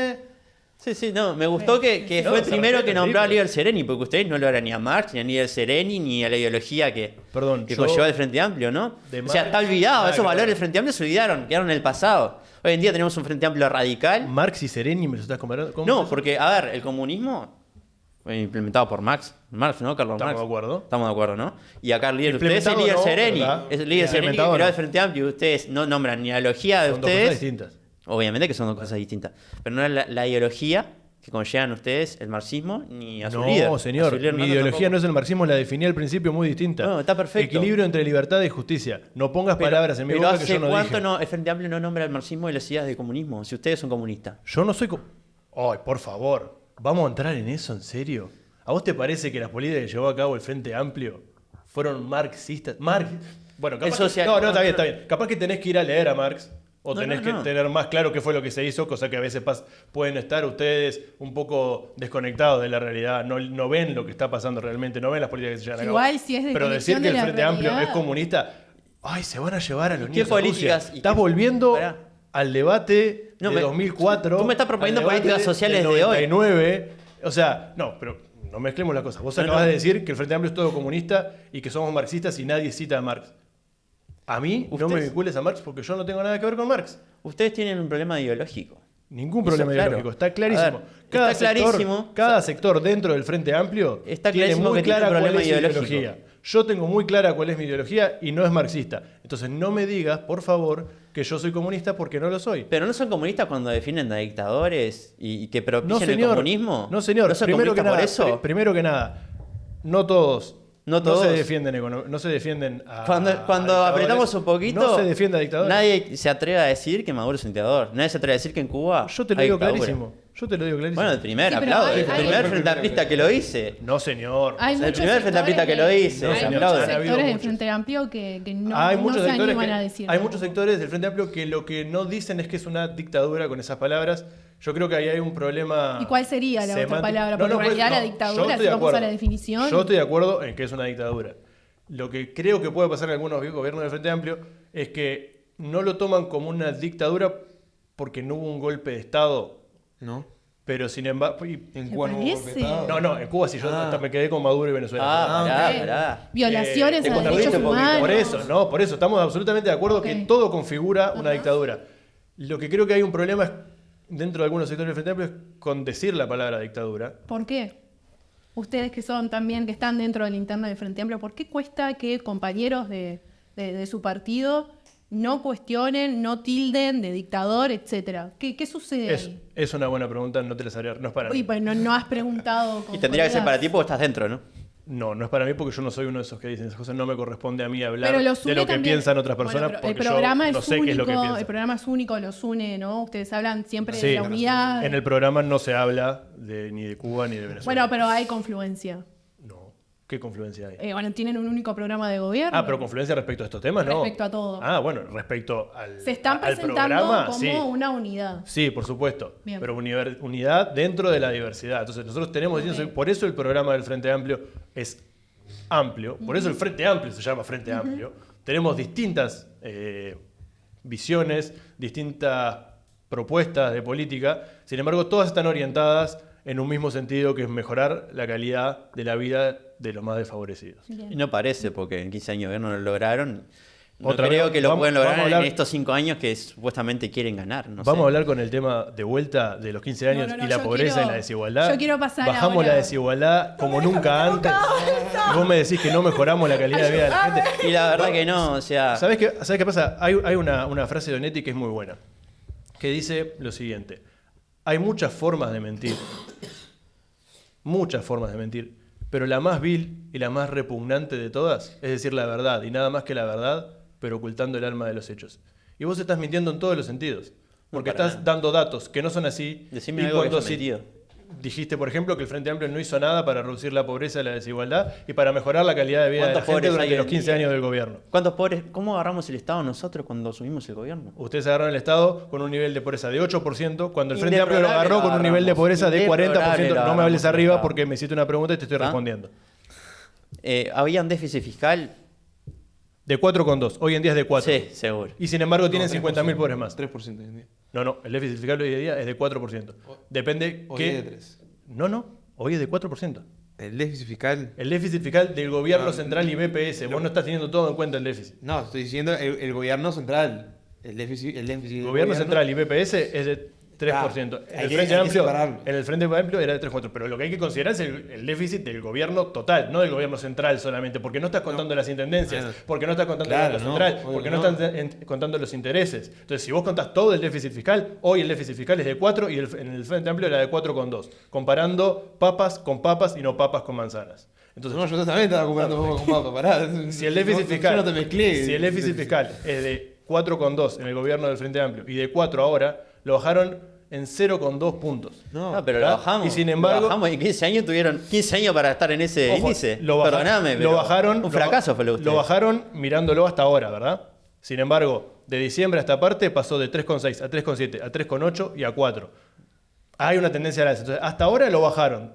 Sí, no, me gustó que No, fue el se primero respeta, que nombró sí, a Líder Sereni, porque ustedes no lo harán ni a Marx, ni a Líder Sereni, ni a la ideología que Perdón, conlleva el Frente Amplio, ¿no? de O sea, Marx, está olvidado, nada esos que valores ver. del Frente Amplio se olvidaron, quedaron en el pasado. Hoy en día tenemos un Frente Amplio radical. Marx y Sereni, ¿me lo estás comparando? ¿Cómo No, es eso? porque, a ver, el comunismo fue implementado por Marx, ¿no? Carlos Estamos Marx. de acuerdo. Estamos de acuerdo, ¿no? Y acá el líder, ustedes es Implementado Líder no, Sereni, ¿verdad? es el Líder Sereni que Implementado creó no. el Frente Amplio y ustedes no nombran ni la ideología de Son dos cosas ustedes. distintas. Obviamente que son dos cosas distintas. Pero no es la ideología que conllevan ustedes, el marxismo, ni a su líder. No, A señor. su líder Mi no, ideología tampoco. no es el marxismo, la definí al principio muy distinta. No, está perfecto. Equilibrio entre libertad y justicia. No pongas palabras en mi Pero boca que ¿hace yo no cuánto dije. el Frente Amplio no nombra el marxismo y las ideas de comunismo? Si ustedes son comunistas. Yo no soy... Ay, por favor. ¿Vamos a entrar en eso, en serio? ¿A vos te parece que las políticas que llevó a cabo el Frente Amplio fueron marxistas? Bueno, capaz Eso que... sí- No, está bien. Capaz que tenés que ir a leer a Marx. O No, tenés no, no. que tener más claro qué fue lo que se hizo, cosa que a veces pueden estar ustedes un poco desconectados de la realidad, no ven lo que está pasando realmente, no ven las políticas que se llevan a cabo. Igual, si es Pero decir desconexión que de el la Frente Amplio realidad. es comunista, ay, se van a llevar a los ¿Qué niños a políticas? Rusia. ¿Y Estás qué- volviendo Pará. al debate No, de 2004. tú me estás proponiendo al debate políticas sociales del de hoy. 99. O sea, no, pero no mezclemos las cosas. Vos No, acabas no. de decir que el Frente Amplio es todo comunista y que somos marxistas y nadie cita a Marx. A mí no me Ustedes- vincules a Marx porque yo no tengo nada que ver con Marx. Ustedes tienen un problema ideológico. Ningún Eso, problema claro. ideológico, está clarísimo. A ver, está clarísimo. Cada sector dentro del Frente Amplio Está tiene clarísimo muy que tiene clara un cuál problema es su ideológico. ideología. Yo tengo muy clara cuál es mi ideología y no es marxista. Entonces no me digas, por favor, que yo soy comunista porque no lo soy. ¿Pero no son comunistas cuando defienden a dictadores y que No, propician el señor. comunismo? No, señor. ¿No son Primero que comunistas nada, por eso? primero que nada, no todos. No todos. se defienden, no se defienden a Cuando dictadores. apretamos un poquito, No se defiende a dictadores. nadie se atreve a decir que Maduro es un dictador. Nadie se atreve a decir que en Cuba Yo te lo hay digo dictadura. clarísimo. Yo te lo digo clarísimo. Bueno, el primer Sí, pero aplaudo. hay- El hay- primer frente amplista que lo hice. No, señor. Hay El muchos primer Frente Amplista que lo sectores hice, No, hay señor, muchos han habido sectores del muchos. Frente Amplio que no, hay no muchos se sectores animan que- a decir. hay muchos sectores del Frente Amplio que lo que no dicen es que es una dictadura con esas palabras. Yo creo que ahí hay un problema. ¿Y cuál sería la otra semántico. palabra? Porque en realidad la dictadura, yo estoy si de vamos a acuerdo. la definición. Yo estoy de acuerdo en que es una dictadura. Lo que creo que puede pasar en algunos gobiernos del Frente Amplio es que no lo toman como una dictadura porque no hubo un golpe de Estado, ¿No? pero sin embargo. En ¿Te Cuba no hubo golpe de parece? Estado. No, en Cuba sí, yo hasta me quedé con Maduro y Venezuela. Ah, ok. pará. Violaciones te a los confundiste derechos un poquito. humanos. Por eso, estamos absolutamente de acuerdo Ok. que todo configura una dictadura. Lo que creo que hay un problema es, dentro de algunos sectores del Frente Amplio es con decir la palabra dictadura. ¿Por qué? Ustedes que son también, que están dentro de la interna del Frente Amplio, ¿por qué cuesta que compañeros de su partido no cuestionen, no tilden de dictador, etcétera? ¿Qué sucede ahí? Es una buena pregunta, no te la sabría, no es para Uy, mí. pues no has preguntado. con Y tendría que ser para colegas. ti porque estás dentro, ¿no? No es para mí porque yo no soy uno de esos que dicen esas cosas, no me corresponde a mí hablar Pero los de une lo que también. piensan otras Bueno, personas pero el porque programa yo no es sé qué es lo que único, piensan. el programa es único, los une, ¿no? Ustedes hablan siempre Sí, de la unidad. en el programa no se habla ni de Cuba ni de Venezuela. Bueno, pero hay confluencia. No, ¿qué confluencia hay? Bueno, tienen un único programa de gobierno. Pero confluencia respecto a estos temas, ¿no? Respecto a todo. Bueno, respecto al Se están al presentando programa, como sí. una unidad. Sí, por supuesto. Bien. Pero unidad dentro de la diversidad. Entonces, nosotros tenemos distintos. Por eso el programa del Frente Amplio es amplio. Por eso el Frente Amplio se llama Frente Amplio. Tenemos distintas visiones, distintas propuestas de política. Sin embargo, todas están orientadas en un mismo sentido, que es mejorar la calidad de la vida de los más desfavorecidos. Bien. Y no parece, porque en 15 años de gobierno no lo lograron. No Otra creo vez, que lo vamos- puedan lograr vamos a hablar- en estos 5 años que supuestamente quieren ganar. No Vamos sé. a hablar con el tema de vuelta de los 15 años No, y la yo pobreza quiero- y la desigualdad. yo quiero pasar Bajamos ahora- la desigualdad como nunca antes. Y vos me decís que no mejoramos la calidad de vida de la gente. Y la verdad que no, o sea... ¿Sabés qué pasa? Hay una frase de Onetti que es muy buena, que dice lo siguiente: hay muchas formas de mentir, pero la más vil y la más repugnante de todas es decir la verdad, y nada más que la verdad, pero ocultando el alma de los hechos. Y vos estás mintiendo en todos los sentidos. porque para estás nada. dando datos que no son así. Decime y algo que cuando haya mentido. dijiste, por ejemplo, que el Frente Amplio no hizo nada para reducir la pobreza y la desigualdad y para mejorar la calidad de vida de la ¿Cuántos gente pobres durante hay los hoy en 15 día? años del gobierno. ¿Cuántos pobres? ¿Cómo agarramos el Estado nosotros cuando asumimos el gobierno? Ustedes agarraron el Estado con un nivel de pobreza de 8%, cuando el Frente Amplio lo Indeplorable agarró con un nivel de agarramos. pobreza de 40%. Indeplorable lo No me hables agarramos el arriba Estado. porque me hiciste una pregunta y te estoy ¿Ah? respondiendo. Había un déficit fiscal. De 4,2. Hoy en día es de 4. Sí, seguro. Y sin embargo tienen 3%, 50.000 pobres más. 3% hoy en día. No, el déficit fiscal hoy en día es de 4%. Depende Hoy qué... es de 3. No, hoy es de 4%. El déficit fiscal. El déficit fiscal del gobierno central y BPS. Vos no estás teniendo todo en cuenta el déficit. No, estoy diciendo el gobierno central. El déficit El del gobierno central y BPS es de 3%. hay que separarlo. En el Frente Amplio era de 3,4%. Pero lo que hay que considerar es el déficit del gobierno total, no del gobierno central solamente. Porque no estás contando las intendencias, Claro. porque no estás contando Claro, la no, central, obvio porque que no, no. estás contando los intereses. Entonces, si vos contás todo el déficit fiscal, hoy el déficit fiscal es de 4 y en el Frente Amplio era de 4,2. Comparando papas con papas y no papas con manzanas. Entonces, No, yo también estaba comprando con papa, pará. si el déficit fiscal, Yo no te mezclé. si el déficit fiscal es de 4,2 en el gobierno del Frente Amplio y de 4 ahora, lo bajaron en 0,2 puntos. No, Ah, pero lo ¿Ah? bajamos. Y sin embargo- Lo bajamos y 15 años tuvieron 15 años para estar en ese Ojo, índice. lo Perdóname, pero lo bajaron. un fracaso fue lo de ustedes. Lo bajaron mirándolo hasta ahora, ¿verdad? Sin embargo, de diciembre a esta parte pasó de 3,6 a 3,7 a 3,8 y a 4. Hay una tendencia a la alza. Entonces, hasta ahora lo bajaron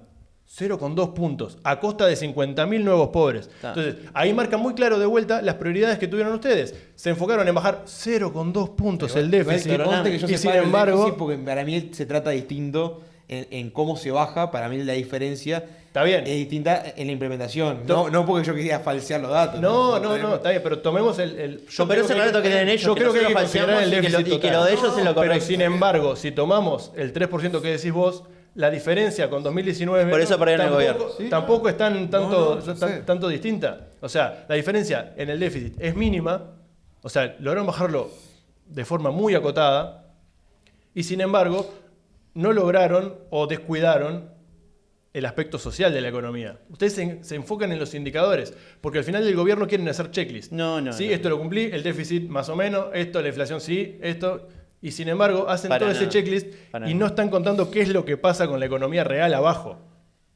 0,2 puntos a costa de 50.000 nuevos pobres. Está. Entonces, ahí marca muy claro de vuelta las prioridades que tuvieron ustedes. Se enfocaron en bajar 0,2 puntos el déficit. Que conste que yo y sin separo el embargo, déficit porque para mí se trata distinto en cómo se baja. Para mí la diferencia Está bien. es distinta en la implementación. No porque yo quería falsear los datos. no, está bien, pero tomemos yo pero creo ese relato que tienen ellos, yo que creo que hay que nosotros considerar el falseamos déficit y que lo de ellos es lo Pero correcto. sin embargo, si tomamos el 3% que decís vos, la diferencia con 2019 Por eso perdieron el gobierno. tampoco es tanto, yo sé. tanto distinta. O sea, la diferencia en el déficit es mínima, o sea, lograron bajarlo de forma muy acotada y sin embargo no lograron o descuidaron el aspecto social de la economía. Ustedes se enfocan en los indicadores, porque al final del gobierno quieren hacer checklist. No. Sí, esto lo cumplí, el déficit más o menos, esto, la inflación sí, esto. Y sin embargo, hacen Para todo ese nada. checklist Para y nada. no están contando qué es lo que pasa con la economía real abajo,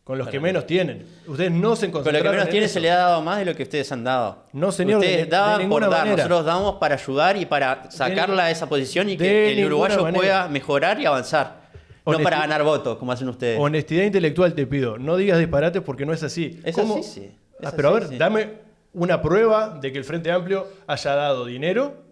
con los Para que nada. menos tienen. Ustedes no se Pero lo concentraron que menos en tiene eso. se le ha dado más de lo que ustedes han dado. No, señor, Ustedes de daban por ninguna dar, manera. nosotros damos para ayudar y para sacarla de esa posición y de que el ninguna uruguayo manera. pueda mejorar y avanzar. No Honesti- para ganar votos, como hacen ustedes. Honestidad intelectual te pido. No digas disparates porque no es así. Es ¿Cómo? así, sí. Es Pero a así, ver, sí. dame una prueba de que el Frente Amplio haya dado dinero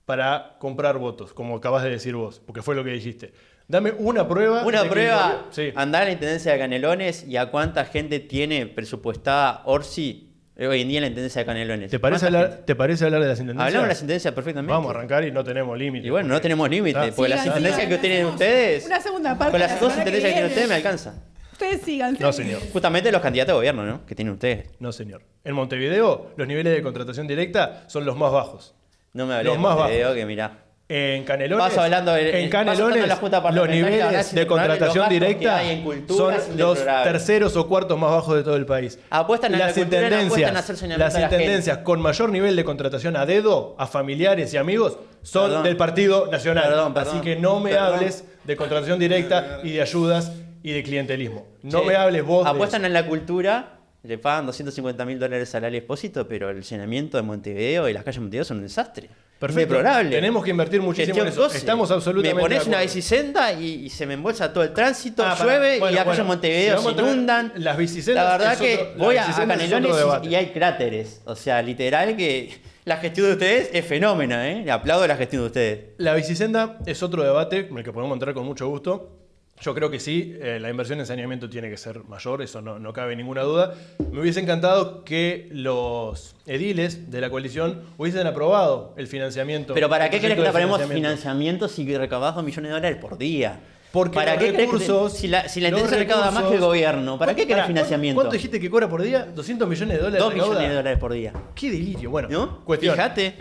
para comprar votos, como acabas de decir vos, porque fue lo que dijiste. Dame una prueba. Una de que el prueba, gobierno- Sí. andar a la Intendencia de Canelones y a cuánta gente tiene presupuestada Orsi hoy en día en la Intendencia de Canelones. ¿Te parece, ¿Cuánta hablar, gente? ¿Te parece hablar de las intendencias? Hablamos de las intendencias perfectamente. Vamos a arrancar y no tenemos límite. Y bueno, no tenemos límite, Ah, porque las Sigan, intendencias sigan, que tienen hacemos ustedes, una segunda parte con la las dos semana que intendencias que tienen viene. ustedes me alcanza. Ustedes sigan. No, señor. Justamente los candidatos a gobierno, ¿no? Que tienen ustedes. No, señor. En Montevideo, los niveles de contratación directa son los más bajos. No me hablé Los más de bajos. Montevideo, que mirá. En Canelones, Paso hablando en paso Canelones hablando de la Junta los Parlamentaria, niveles ahora de sin contratación los gastos que directa hay en cultura son es los indeplorable. terceros o cuartos más bajos de todo el país. Apuestan a la cultura, no apuestan a hacer saneamiento las a la gente. intendencias con mayor nivel de contratación a dedo, a familiares y amigos, son Perdón. del Partido Nacional. Perdón. Así que no me hables de contratación directa y de ayudas y de clientelismo. No Che, me hables vos de apuestan eso. en la cultura, le pagan $250.000 al Expósito, pero el saneamiento de Montevideo y las calles de Montevideo son un desastre. Perfecto. Indeplorable. Tenemos que invertir muchísimo en Gestión eso. Cose. Estamos absolutamente Me pones de una acuerdo. bicisenda y se me embolsa todo el tránsito, Ah, pará. llueve Bueno, y las calles de bueno, Montevideo si vamos se a traer inundan. las bicisendas La verdad es que otro- la voy a bicisendas es Canelones otro debate. y hay cráteres. O sea, literal que la gestión de ustedes es fenómena, ¿eh? Le aplaudo la gestión de ustedes. La bicisenda es otro debate en el que podemos entrar con mucho gusto. Yo creo que sí, la inversión en saneamiento tiene que ser mayor, eso no cabe ninguna duda. Me hubiese encantado que los ediles de la coalición hubiesen aprobado el financiamiento. Pero ¿para el qué querés que proyecto le de ponemos financiamiento si recaudás $2 millones por día? Porque ¿Para los qué querés que recursos, si la los intendencia recauda más que el recursos- gobierno? ¿Para qué querés Pará, financiamiento? ¿Cuánto dijiste que cobra por día? ¿200 millones de dólares? $2 millones recauda? por día. Qué delirio. Bueno, ¿No? cuestión. Fíjate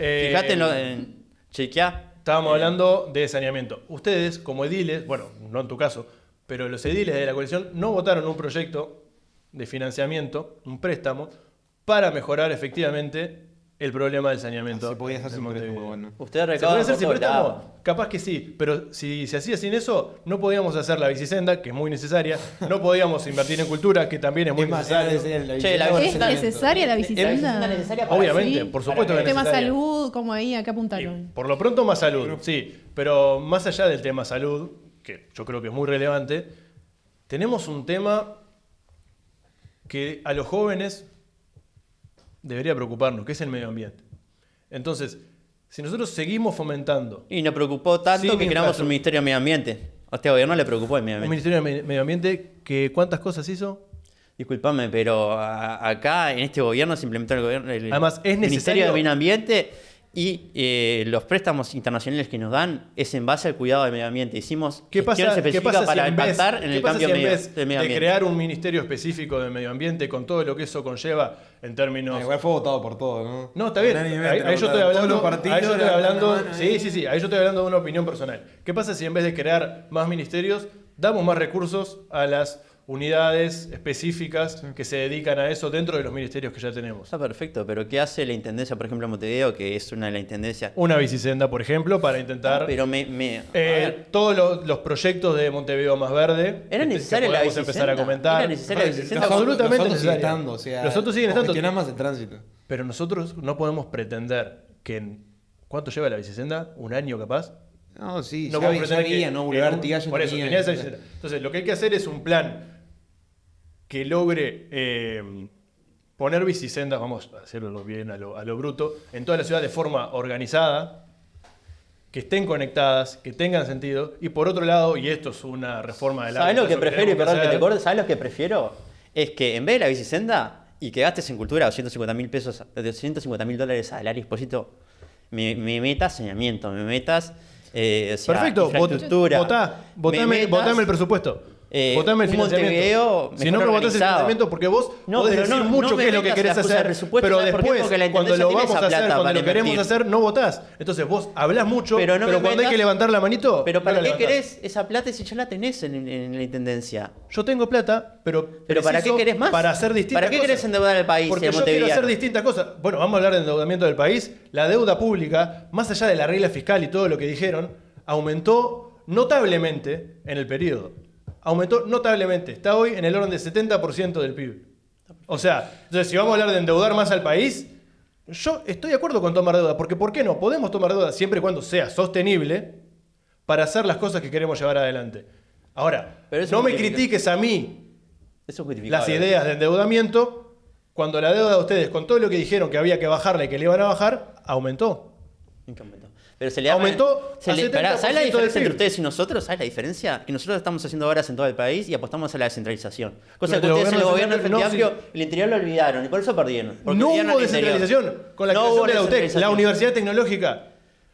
en lo chequeá. Estábamos hablando de saneamiento. Ustedes, como ediles, bueno, no en tu caso, pero los ediles de la coalición no votaron un proyecto de financiamiento, un préstamo, para mejorar efectivamente el problema del saneamiento. Se podía hacer en sin Montevideo. préstamo, bueno. Usted ¿Se recauda puede hacer por sin todos préstamo? lados. Capaz que sí, pero si se hacía sin eso, no podíamos hacer la bicisenda, que es muy necesaria, no podíamos invertir en cultura, que también es muy necesario. Che, la ¿Es bicicenda- necesaria la ¿Es bicicenda? necesaria para Obviamente, Sí. por supuesto que es Tema necesaria. salud, como ahí, acá Y apuntaron. por lo pronto más salud, sí. Pero más allá del tema salud, que yo creo que es muy relevante, tenemos un tema que a los jóvenes debería preocuparnos, que es el medio ambiente. Entonces, si nosotros seguimos fomentando Y nos preocupó tanto Sin que creamos un infraestructura. Ministerio de Medio Ambiente. A este gobierno le preocupó el medio un ambiente. Ministerio de Medio Ambiente que ¿cuántas cosas hizo? Disculpame, pero acá en este gobierno se implementó el Además, es Ministerio necesario- de Medio Ambiente y los préstamos internacionales que nos dan es en base al cuidado del medio ambiente. Hicimos ¿Qué gestiones pasa, específicas para en vez, impactar en qué el pasa cambio si en medio- vez del medio de ambiente? crear un ministerio específico de medio ambiente con todo lo que eso conlleva en términos... Igual fue votado por todo, ¿no? No, está bien. Unánimemente, Ahí yo estoy todos hablando, los partidos ahí yo estoy levantan hablando, la mano ahí. sí, ahí yo estoy hablando de una opinión personal. ¿Qué pasa si en vez de crear más ministerios, damos más recursos a las unidades específicas que se dedican a eso dentro de los ministerios que ya tenemos? Está perfecto, pero ¿qué hace la Intendencia, por ejemplo, en Montevideo, que es una de las intendencias? Una bicisenda, por ejemplo, para intentar... Pero a ver, todos los proyectos de Montevideo Más Verde ¿Era que necesaria la podemos empezar a bicisenda? comentar. ¿Era necesaria la bicisenda? Absolutamente Los autos siguen necesaria. estando, o sea, Los autos siguen estando. congestionan más el tránsito. Pero nosotros no podemos pretender que en... ¿Cuánto lleva la bicisenda? ¿Un año capaz? No, sí, No ya, podemos ya pretender que había, ¿no? en Boulevard un- Tigallo por eso, tenía- tenía esa bicisenda. Entonces, lo que hay que hacer es un plan que logre poner bicisendas, vamos a hacerlo bien a lo bruto, en toda la ciudad de forma organizada, que estén conectadas, que tengan sentido, y por otro lado, y esto es una reforma del ¿sabes lo que hábitat, prefiero? Y tenemos perdón que te hacer. corte, ¿sabes lo que prefiero? Es que en vez de la bicisenda y que gastes en cultura $250.000 al área exposito, me metas saneamiento, me metas o sea, Perfecto, infraestructura. votame el presupuesto. Votame el un financiamiento. Montevideo Si mejor no me votás el organizado. financiamiento, porque vos No, podés pero decir no mucho me qué es lo que metas querés la excusa hacer, del presupuesto, pero ¿sabes por qué? después, Porque la cuando Intendencia lo tiene vamos a esa hacer, plata cuando para lo queremos invertir. hacer, no votás. Entonces vos hablás mucho, Pero pero, no me cuando hay metas- que levantar la manito, Pero no ¿para la qué levantás. querés esa plata si ya la tenés en la Intendencia? Yo tengo plata, pero ¿Pero para qué preciso querés más? Para hacer distintas ¿Para qué cosas. querés endeudar al país, Porque yo quiero montevideano? hacer distintas cosas. Bueno, vamos a hablar de endeudamiento del país. La deuda pública, más allá de la regla fiscal y todo lo que dijeron, aumentó notablemente en el periodo. Aumentó notablemente. Está hoy en el orden del 70% del PIB. O sea, entonces si vamos a hablar de endeudar más al país, yo estoy de acuerdo con tomar deuda, porque ¿por qué no? Podemos tomar deuda siempre y cuando sea sostenible para hacer las cosas que queremos llevar adelante. Ahora, Pero eso no me justifica- critiques a mí Eso es justificable. las ideas de endeudamiento cuando la deuda de ustedes, con todo lo que dijeron que había que bajarla y que le iban a bajar, aumentó. Nunca aumentó. Pero se le da- Aumentó se a le- pará, ¿sabes la 70% del diferencia PIB? entre ustedes y nosotros? ¿Sabes la diferencia? Que nosotros estamos haciendo obras en todo el país y apostamos a la descentralización. Cosa Durante que ustedes en el el gobierno del Frente no, Amplio, sí. el interior lo olvidaron y por eso perdieron. Porque No olvidaron hubo el interior. descentralización con la No creación hubo de la UTEC, la descentralización. Universidad Tecnológica.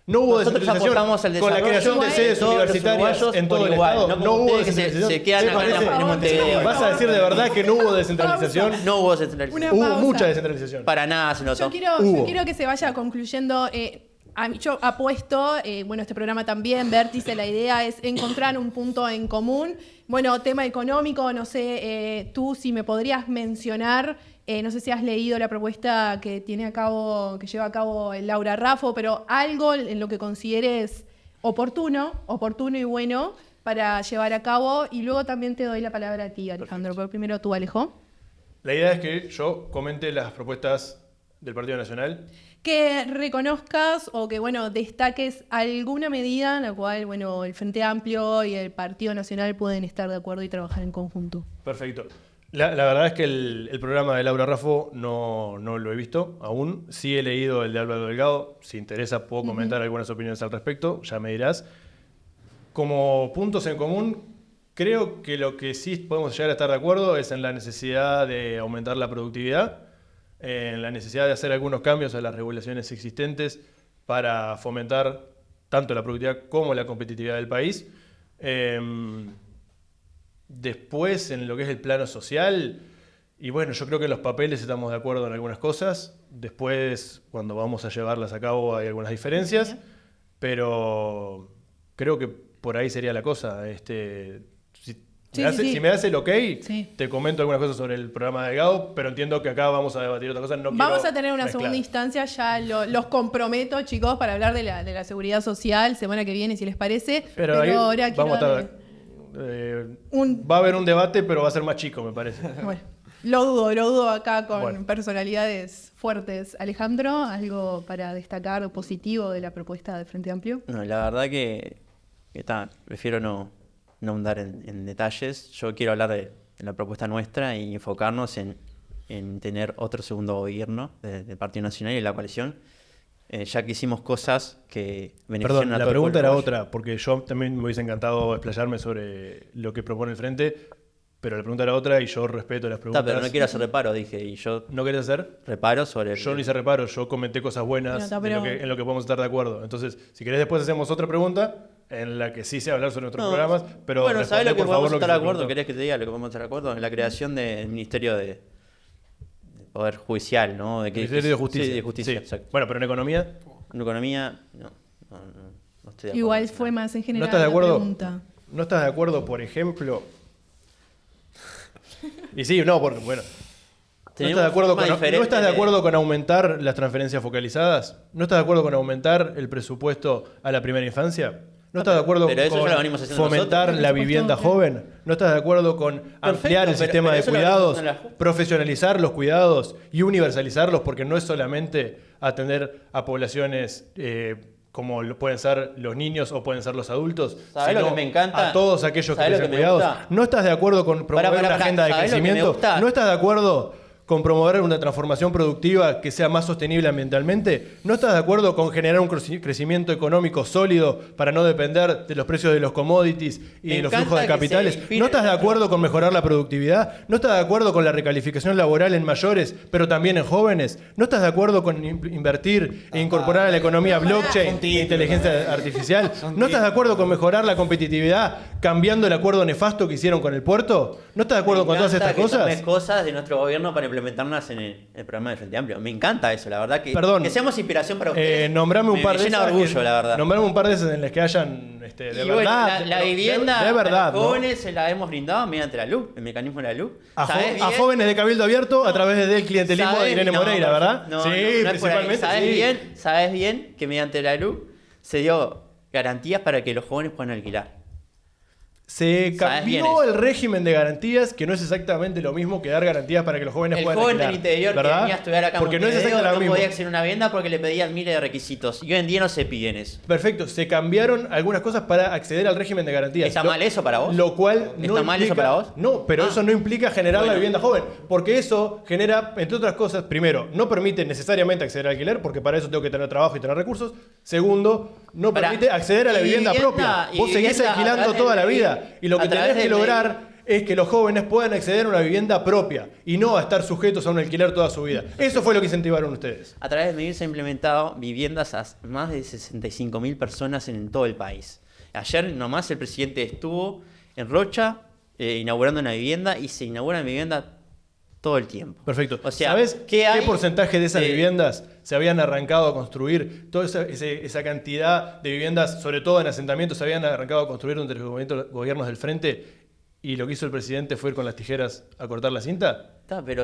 No hubo Nosotros descentralización apostamos al con la desarrollo creación de de sedes todos los universitarias uruguayos en todo por el igual, estado. no No como hubo ustedes que descentralización. se quedan ¿Te acá parece? en Montevideo. ¿Vas a decir de verdad que no hubo descentralización? No hubo descentralización. Una Hubo pausa. mucha descentralización. Para nada se notó. Yo Hubo. quiero que se vaya concluyendo. Yo apuesto, bueno, este programa también, Vértice, la idea es encontrar un punto en común. Bueno, tema económico, no sé, tú si me podrías mencionar, no sé si has leído la propuesta que lleva a cabo Laura Raffo, pero algo en lo que consideres oportuno y bueno para llevar a cabo. Y luego también te doy la palabra a ti, Alejandro. Pero primero tú, Alejo. La idea es que yo comente las propuestas del Partido Nacional. Que reconozcas o que, bueno, destaques alguna medida en la cual, bueno, el Frente Amplio y el Partido Nacional pueden estar de acuerdo y trabajar en conjunto. Perfecto. La verdad es que el programa de Laura Raffo no lo he visto aún. Sí he leído el de Álvaro Delgado. Si interesa puedo comentar algunas opiniones al respecto, ya me dirás. Como puntos en común, creo que lo que sí podemos llegar a estar de acuerdo es en la necesidad de aumentar la productividad, en la necesidad de hacer algunos cambios a las regulaciones existentes para fomentar tanto la productividad como la competitividad del país. Después, en lo que es el plano social, y bueno, yo creo que en los papeles estamos de acuerdo en algunas cosas. Después, cuando vamos a llevarlas a cabo, hay algunas diferencias, pero creo que por ahí sería la cosa. Si Sí, Si me das el ok, Sí. te comento algunas cosas sobre el programa de Delgado, pero entiendo que acá vamos a debatir otras cosas. Vamos a tener una segunda instancia, ya los comprometo, chicos, para hablar de la seguridad social semana que viene, si les parece. Pero ahí ahora quiero vamos a darle va a haber un debate, pero va a ser más chico, me parece. Bueno, lo dudo acá con Bueno. personalidades fuertes. Alejandro, ¿algo para destacar positivo de la propuesta de Frente Amplio? No, la verdad que prefiero no ahondar en detalles. Yo quiero hablar de la propuesta nuestra y enfocarnos en tener otro segundo gobierno del Partido Nacional y de la coalición, ya que hicimos cosas que beneficiaron Perdón, a la todo el pregunta era pueblo. otra, porque yo también me hubiese encantado explayarme sobre lo que propone el Frente, pero la pregunta era otra y yo respeto las preguntas. Pero no quiero hacer reparo, dije, y yo ¿No querés hacer? reparo sobre Yo no hice reparo, yo comenté cosas buenas Bueno, en lo que podemos estar de acuerdo. Entonces, si querés después hacemos otra pregunta en la que sí sé hablar sobre nuestros No, programas, pero bueno, ¿sabés lo que por favor podemos lo que estar de se acuerdo? preguntó. ¿Querés que te diga lo que podemos estar de acuerdo? En la creación del Ministerio de Poder Judicial, ¿no? Ministerio de Justicia. Sí, de Justicia, Sí. exacto. Bueno, pero en economía, En economía, no estoy de acuerdo. Igual fue más en ¿no general estás de la acuerdo? pregunta. ¿No estás de acuerdo, por ejemplo? Y sí, no, porque bueno. ¿No Tenemos estás, de acuerdo forma con, diferente ¿No estás de acuerdo con aumentar las transferencias focalizadas? ¿No estás de acuerdo con aumentar el presupuesto a la primera infancia? ¿No estás de acuerdo Pero eso con ya lo venimos haciendo fomentar nosotros. la El presupuesto, vivienda claro. joven? ¿No estás de acuerdo con ampliar el pero- sistema pero de eso lo venimos cuidados, haciendo en la- profesionalizar los cuidados y universalizarlos? Porque no es solamente atender a poblaciones como pueden ser los niños o pueden ser los adultos, ¿Sabés lo sino que me encanta? a todos aquellos que ¿Sabés lo necesitan que me cuidados. gusta? ¿No estás de acuerdo con promover Pará, una agenda de ¿sabés lo que me crecimiento? gusta? ¿No estás de acuerdo con promover una transformación productiva que sea más sostenible ambientalmente? ¿No estás de acuerdo con generar un crecimiento económico sólido para no depender de los precios de los commodities y Me de los encanta flujos de que se capitales? inspire ¿No estás de en acuerdo con mejorar la productividad? ¿No estás de acuerdo con la recalificación laboral en mayores, pero también en jóvenes? ¿No estás de acuerdo con invertir e incorporar a la economía blockchain e inteligencia artificial? ¿No estás de acuerdo con mejorar la competitividad cambiando el acuerdo nefasto que hicieron con el puerto? ¿No estás de acuerdo con todas estas cosas? Me cosas de nuestro gobierno para implementarlas en el programa del Frente Amplio. Me encanta eso, la verdad. Perdón. Que seamos inspiración para ustedes. Nombrame un par me de llena de esas orgullo, la verdad. Nombrame un par de esas en las que hayan de Y verdad. bueno, la pero vivienda de verdad, a los ¿no? jóvenes se la hemos brindado mediante la LUC, el mecanismo de la LUC. A ¿Sabés a bien? jóvenes de Cabildo Abierto a través del clientelismo de ¿Sabés? Irene No, Moreira, ¿verdad? No, sí, no es por ahí. principalmente. Sí. ¿Sabés bien que mediante la LUC se dio garantías para que los jóvenes puedan alquilar? Se ¿Sabés bien cambió eso? el régimen de garantías, que no es exactamente lo mismo que dar garantías para que los jóvenes El puedan joven alquilar, del interior que ¿verdad? venía a estudiar acá en Porque no es Montevideo exactamente lo no mismo. podía acceder a una vivienda porque le pedían miles de requisitos. Y hoy en día no se piden eso. Perfecto, se cambiaron algunas cosas para acceder al régimen de garantías. ¿Está mal eso para vos? Lo cual no ¿Está mal eso implica- para vos? No, pero Ah. eso no implica generar la Bueno. vivienda joven, porque eso genera, entre otras cosas, primero, no permite necesariamente acceder al alquiler, porque para eso tengo que tener trabajo y tener recursos. Segundo, no Pará. permite acceder a la Y vivienda vivienda- propia. y Vos seguís vivienda a alquilando través toda del la MEDI. vida. Y lo que A través tenés que del MEDI. lograr es que los jóvenes puedan acceder a una vivienda propia y no a estar sujetos a un alquiler toda su vida. Eso fue lo que incentivaron ustedes. A través de MEDIR se han implementado viviendas a más de 65.000 personas en todo el país. Ayer nomás el presidente estuvo en Rocha inaugurando una vivienda y se inaugura vivienda todo el tiempo. Perfecto. O sea, ¿sabes ¿qué hay? porcentaje de esas Eh, viviendas se habían arrancado a construir? Toda esa cantidad de viviendas, sobre todo en asentamientos, se habían arrancado a construir durante los gobiernos del Frente, y lo que hizo el presidente fue ir con las tijeras a cortar la cinta. Está, pero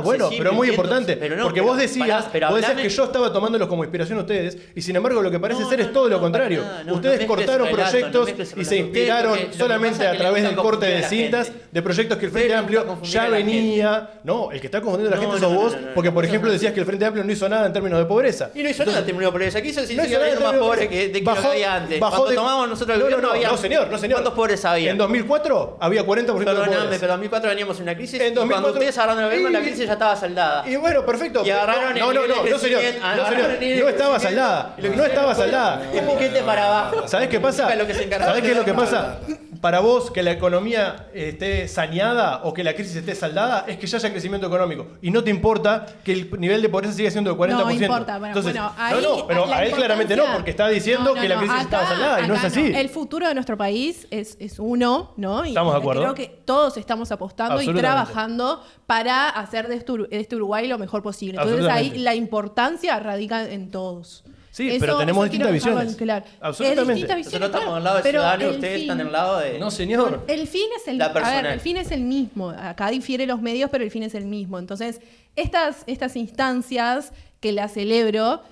Bueno, sigue pero muy viviendo- importante, pero no, porque pero vos decías, pará, pero vos decías hablame- que yo estaba tomándolos como inspiración a ustedes, y sin embargo lo que parece No, ser no, es todo lo no, contrario. para nada, no, Ustedes no mezcles cortaron relatos, no proyectos mezcles y relatos. se inspiraron Ustedes, lo que solamente pasa es a que través le del gusta corte de confundir a la cintas gente. de proyectos que el Ustedes Frente le Amplio gusta confundir ya a la venía. No, el que está confundiendo a la No, gente no, sos no, vos, no, no, porque no, por no, ejemplo no. decías que el Frente Amplio no hizo nada en términos de pobreza. Y no hizo nada en términos de pobreza. Aquí hizo No hizo nada en más términos de pobre pobreza. que lo que había antes. bajó Cuando de- tomamos nosotros el No, gobierno no, había... no, señor, no, señor. ¿Cuántos pobres había? En 2004 había 40% de Perdóname, pobres. pero en 2004 veníamos en una crisis En y cuando 2004 ustedes agarraron el gobierno la y- crisis ya estaba saldada. Y bueno, perfecto. Y agarraron el no, nivel de señor. No, crecimiento, señor. agarraron el nivel de No estaba crecimiento, saldada. y lo que No hicieron estaba fue saldada. un piquete para abajo. ¿Sabés qué pasa? Lo que se encargó ¿Sabés de qué es lo que dar pasa? Para vos, que la economía esté saneada o que la crisis esté saldada, es que ya haya crecimiento económico. Y no te importa que el nivel de pobreza siga siendo del 40%. No importa. Bueno, Entonces, ahí, no, pero la a él claramente no, importancia- porque está diciendo que la crisis estaba saldada y no es acá así. El futuro de nuestro país es uno, ¿no? Y Estamos de acuerdo. creo que todos estamos apostando y Absolutamente. trabajando para hacer de este Uruguay lo mejor posible. Entonces ahí Absolutamente. la importancia radica en todos. Sí, pero tenemos quiero distintas dejarlo visiones. claro. Absolutamente. Distintas Nosotros visiones, estamos claro, del lado del pero ciudadano y el ustedes fin- están del lado de... No, señor. El fin es La personal. el fin es el mismo. Acá difiere los medios, pero el fin es el mismo. Entonces, estas instancias que las celebro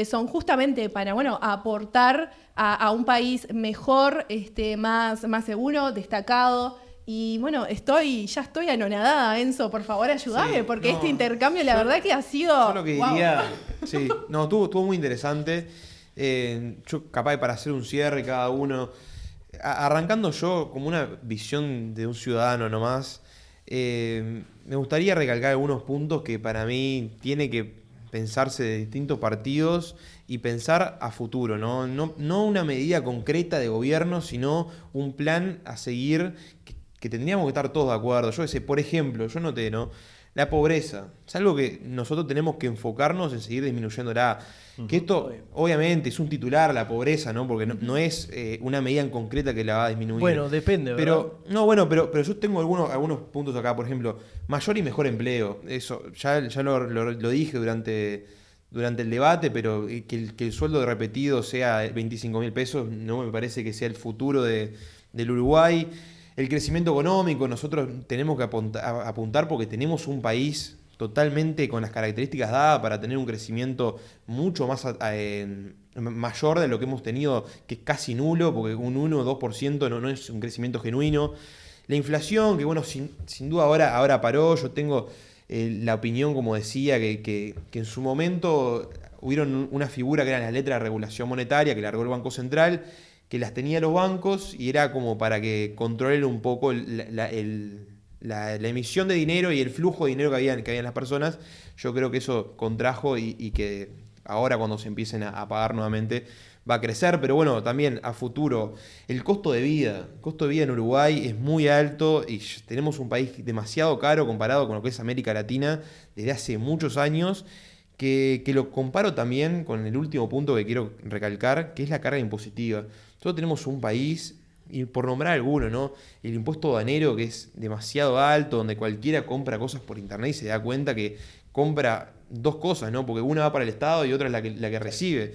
son justamente para, bueno, aportar a un país mejor, más seguro, destacado. Y bueno, ya estoy anonadada, Enzo, por favor ayúdame, Sí, porque no, este intercambio la verdad que ha sido... Yo lo que wow. diría, sí, no, estuvo muy interesante. Yo capaz de para hacer un cierre cada uno, arrancando yo como una visión de un ciudadano nomás, me gustaría recalcar algunos puntos que para mí tiene que pensarse de distintos partidos y pensar a futuro, ¿no? No una medida concreta de gobierno, sino un plan a seguir que tendríamos que estar todos de acuerdo. Yo sé, por ejemplo, yo noté, ¿no? La pobreza. Es algo que nosotros tenemos que enfocarnos en seguir disminuyéndola. Que esto, obviamente, es un titular, la pobreza, ¿no? Porque no es una medida en concreta que la va a disminuir. Bueno, depende, ¿verdad? Pero yo tengo algunos puntos acá. Por ejemplo, mayor y mejor empleo. Eso, ya lo dije durante el debate, pero que el sueldo de repetido sea 25.000 pesos, no me parece que sea el futuro del Uruguay. El crecimiento económico, nosotros tenemos que apuntar porque tenemos un país totalmente con las características dadas para tener un crecimiento mucho más mayor de lo que hemos tenido, que es casi nulo, porque un 1 o 2% no es un crecimiento genuino. La inflación, que bueno, sin duda ahora paró. Yo tengo la opinión, como decía, que en su momento hubieron una figura que eran las letras de regulación monetaria, que largó el Banco Central, que las tenía los bancos y era como para que controlen un poco la emisión de dinero y el flujo de dinero que había en las personas. Yo creo que eso contrajo y que ahora cuando se empiecen a pagar nuevamente va a crecer, pero bueno, también a futuro el costo de vida en Uruguay es muy alto y tenemos un país demasiado caro comparado con lo que es América Latina desde hace muchos años. Que lo comparo también con el último punto que quiero recalcar, que es la carga impositiva. Nosotros tenemos un país, y por nombrar alguno, ¿no? El impuesto aduanero, que es demasiado alto, donde cualquiera compra cosas por internet y se da cuenta que compra dos cosas, ¿no? Porque una va para el Estado y otra es la que recibe.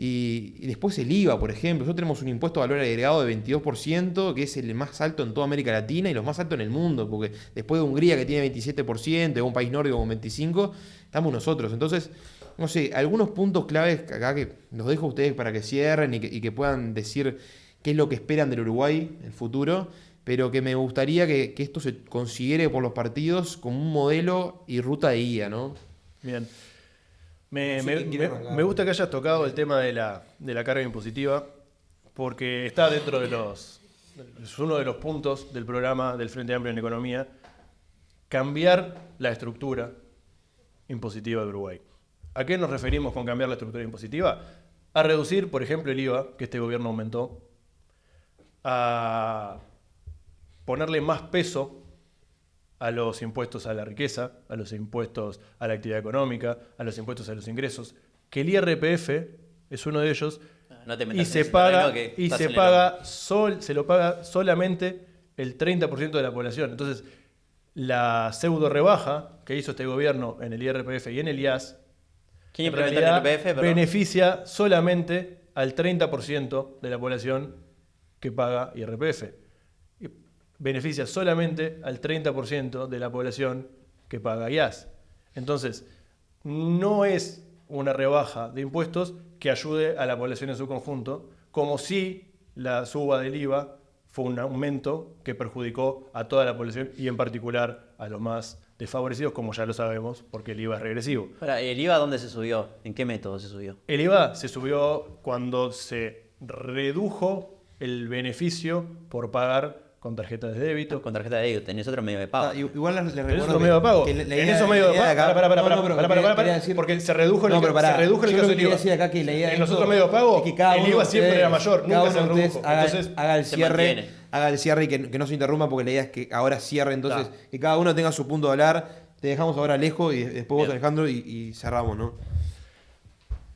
Y después el IVA, por ejemplo. Nosotros tenemos un impuesto a valor agregado de 22%, que es el más alto en toda América Latina y los más altos en el mundo, porque después de Hungría, que tiene 27%, de un país nórdico con 25%, estamos nosotros. Entonces, no sé, algunos puntos claves acá que los dejo a ustedes para que cierren y que puedan decir qué es lo que esperan del Uruguay en el futuro, pero que me gustaría que esto se considere por los partidos como un modelo y ruta de guía, ¿no? Bien. Me gusta que hayas tocado el tema de la carga impositiva, porque está dentro de es uno de los puntos del programa del Frente Amplio en Economía, cambiar la estructura impositiva de Uruguay. ¿A qué nos referimos con cambiar la estructura impositiva? A reducir, por ejemplo, el IVA, que este gobierno aumentó, a ponerle más peso a los impuestos a la riqueza, a los impuestos a la actividad económica, a los impuestos a los ingresos, que el IRPF es uno de ellos, No te y metas se en ese paga, terreno que y estás se en el paga se lo paga solamente el 30% de la población. Entonces, la pseudo rebaja que hizo este gobierno en el IRPF y en el IAS, ¿Quién en implementó el realidad IRPF? Perdón? beneficia solamente al 30% de la población que paga IRPF. Beneficia solamente al 30% de la población que paga IAS. Entonces, no es una rebaja de impuestos que ayude a la población en su conjunto, como si la suba del IVA fue un aumento que perjudicó a toda la población y en particular a los más desfavorecidos, como ya lo sabemos, porque el IVA es regresivo. Ahora, ¿el IVA dónde se subió? ¿En qué método se subió? El IVA se subió cuando se redujo el beneficio por pagar con tarjeta de débito. Con tarjeta de débito, tenés otro medio de pago. Igual les Pero recuerdo eso es medio de pago. que En esos medios de pago. Porque se redujo el caso del IVA. En los otros medios de pago, el IVA siempre era mayor, nunca se redujo. Entonces, haga el se cierre. mantiene. Haga el cierre y que no se interrumpa, porque la idea es que ahora cierre, entonces que cada uno tenga su punto de hablar. Te dejamos ahora Alejo y después vos, Bien. Alejandro, y cerramos, ¿no?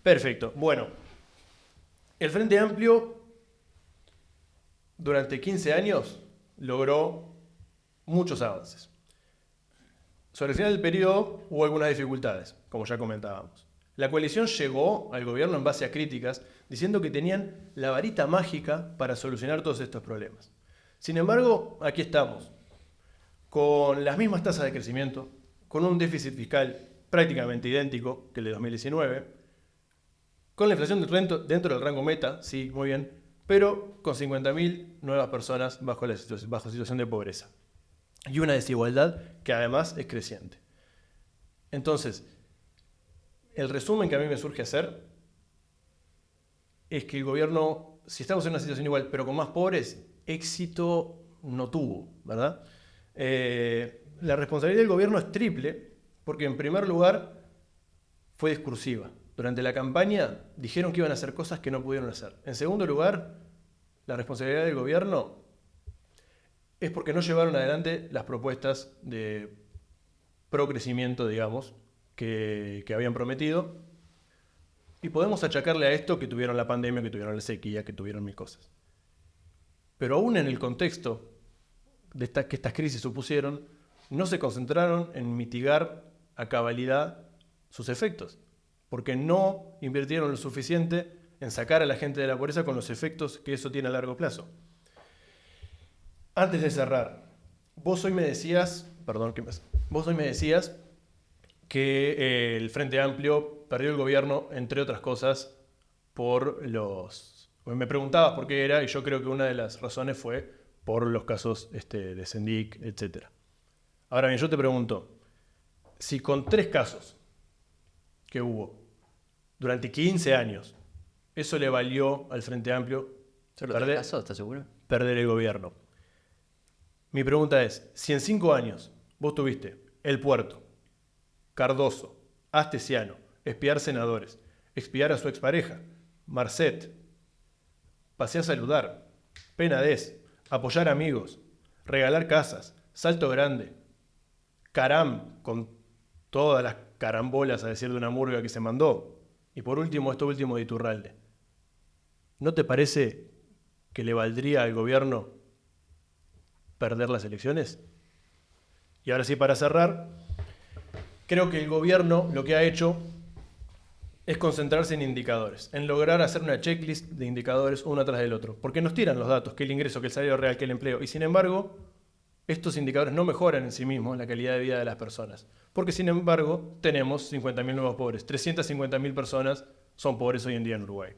perfecto. Bueno, el Frente Amplio durante 15 años logró muchos avances. Sobre el final del periodo hubo algunas dificultades, como ya comentábamos. La coalición llegó al gobierno en base a críticas, diciendo que tenían la varita mágica para solucionar todos estos problemas. Sin embargo, aquí estamos, con las mismas tasas de crecimiento, con un déficit fiscal prácticamente idéntico que el de 2019, con la inflación dentro del rango meta, sí, muy bien, pero con 50.000 nuevas personas bajo situación de pobreza. Y una desigualdad que además es creciente. Entonces, el resumen que a mí me surge hacer es que el gobierno, si estamos en una situación igual, pero con más pobres, éxito no tuvo, ¿verdad? La responsabilidad del gobierno es triple, porque en primer lugar fue discursiva. Durante la campaña dijeron que iban a hacer cosas que no pudieron hacer. En segundo lugar, la responsabilidad del gobierno es porque no llevaron adelante las propuestas de procrecimiento, digamos, que habían prometido. Y podemos achacarle a esto que tuvieron la pandemia, que tuvieron la sequía, que tuvieron mil cosas. Pero aún en el contexto de que estas crisis supusieron, no se concentraron en mitigar a cabalidad sus efectos, porque no invirtieron lo suficiente en sacar a la gente de la pobreza con los efectos que eso tiene a largo plazo. Antes de cerrar, vos hoy me decías que el Frente Amplio perdió el gobierno, entre otras cosas, me preguntabas por qué era, y yo creo que una de las razones fue por los casos de Sendik, etc. Ahora bien, yo te pregunto, si con 3 casos que hubo durante 15 años, eso le valió al Frente Amplio ¿Estás seguro? perder el gobierno. Mi pregunta es, si en 5 años vos tuviste El Puerto, Cardoso, Astesiano, espiar senadores, espiar a su expareja, Marcet, Pasé a saludar, Penades, apoyar amigos, regalar casas, Salto Grande, Caram, con todas las carambolas a decir de una murga que se mandó, y por último, esto último de Iturralde. ¿No te parece que le valdría al gobierno perder las elecciones? Y ahora sí, para cerrar, creo que el gobierno lo que ha hecho es concentrarse en indicadores, en lograr hacer una checklist de indicadores uno tras del otro, porque nos tiran los datos, que el ingreso, que el salario real, que el empleo, y sin embargo, estos indicadores no mejoran en sí mismos la calidad de vida de las personas, porque sin embargo tenemos 50.000 nuevos pobres, 350.000 personas son pobres hoy en día en Uruguay.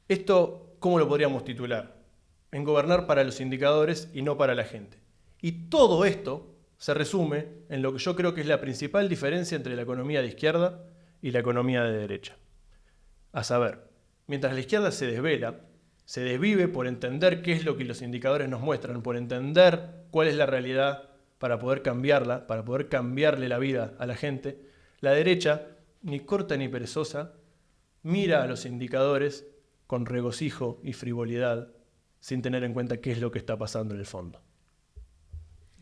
Esto, ¿cómo lo podríamos titular? En gobernar para los indicadores y no para la gente. Y todo esto se resume en lo que yo creo que es la principal diferencia entre la economía de izquierda y la economía de derecha. A saber, mientras la izquierda se desvela, se desvive por entender qué es lo que los indicadores nos muestran, por entender cuál es la realidad para poder cambiarla, para poder cambiarle la vida a la gente, la derecha, ni corta ni perezosa, mira a los indicadores con regocijo y frivolidad, sin tener en cuenta qué es lo que está pasando en el fondo.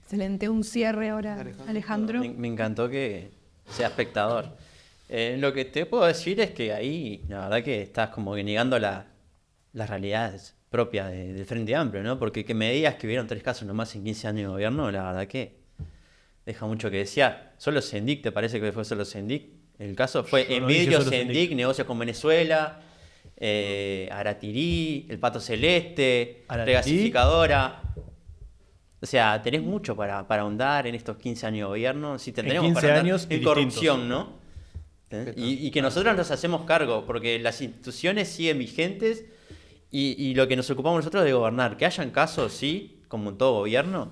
Excelente, un cierre ahora, Alejandro. Me encantó que sea espectador. Lo que te puedo decir es que ahí, la verdad que estás como que negando las realidades propias del Frente Amplio, ¿no? Porque que me digas que hubieron 3 casos nomás en 15 años de gobierno, la verdad que deja mucho que desear. Solo Sendik, ¿te parece que fue solo Sendik? El caso fue Envidio, Sendik, negocios con Venezuela, Aratirí, el Pato Celeste, regasificadora. O sea, tenés mucho para ahondar en estos 15 años de gobierno. Sí, tendremos para ahondar en corrupción, ¿no? Y que nosotros nos hacemos cargo, porque las instituciones siguen vigentes y lo que nos ocupamos nosotros es de gobernar. Que hayan casos, sí, como en todo gobierno,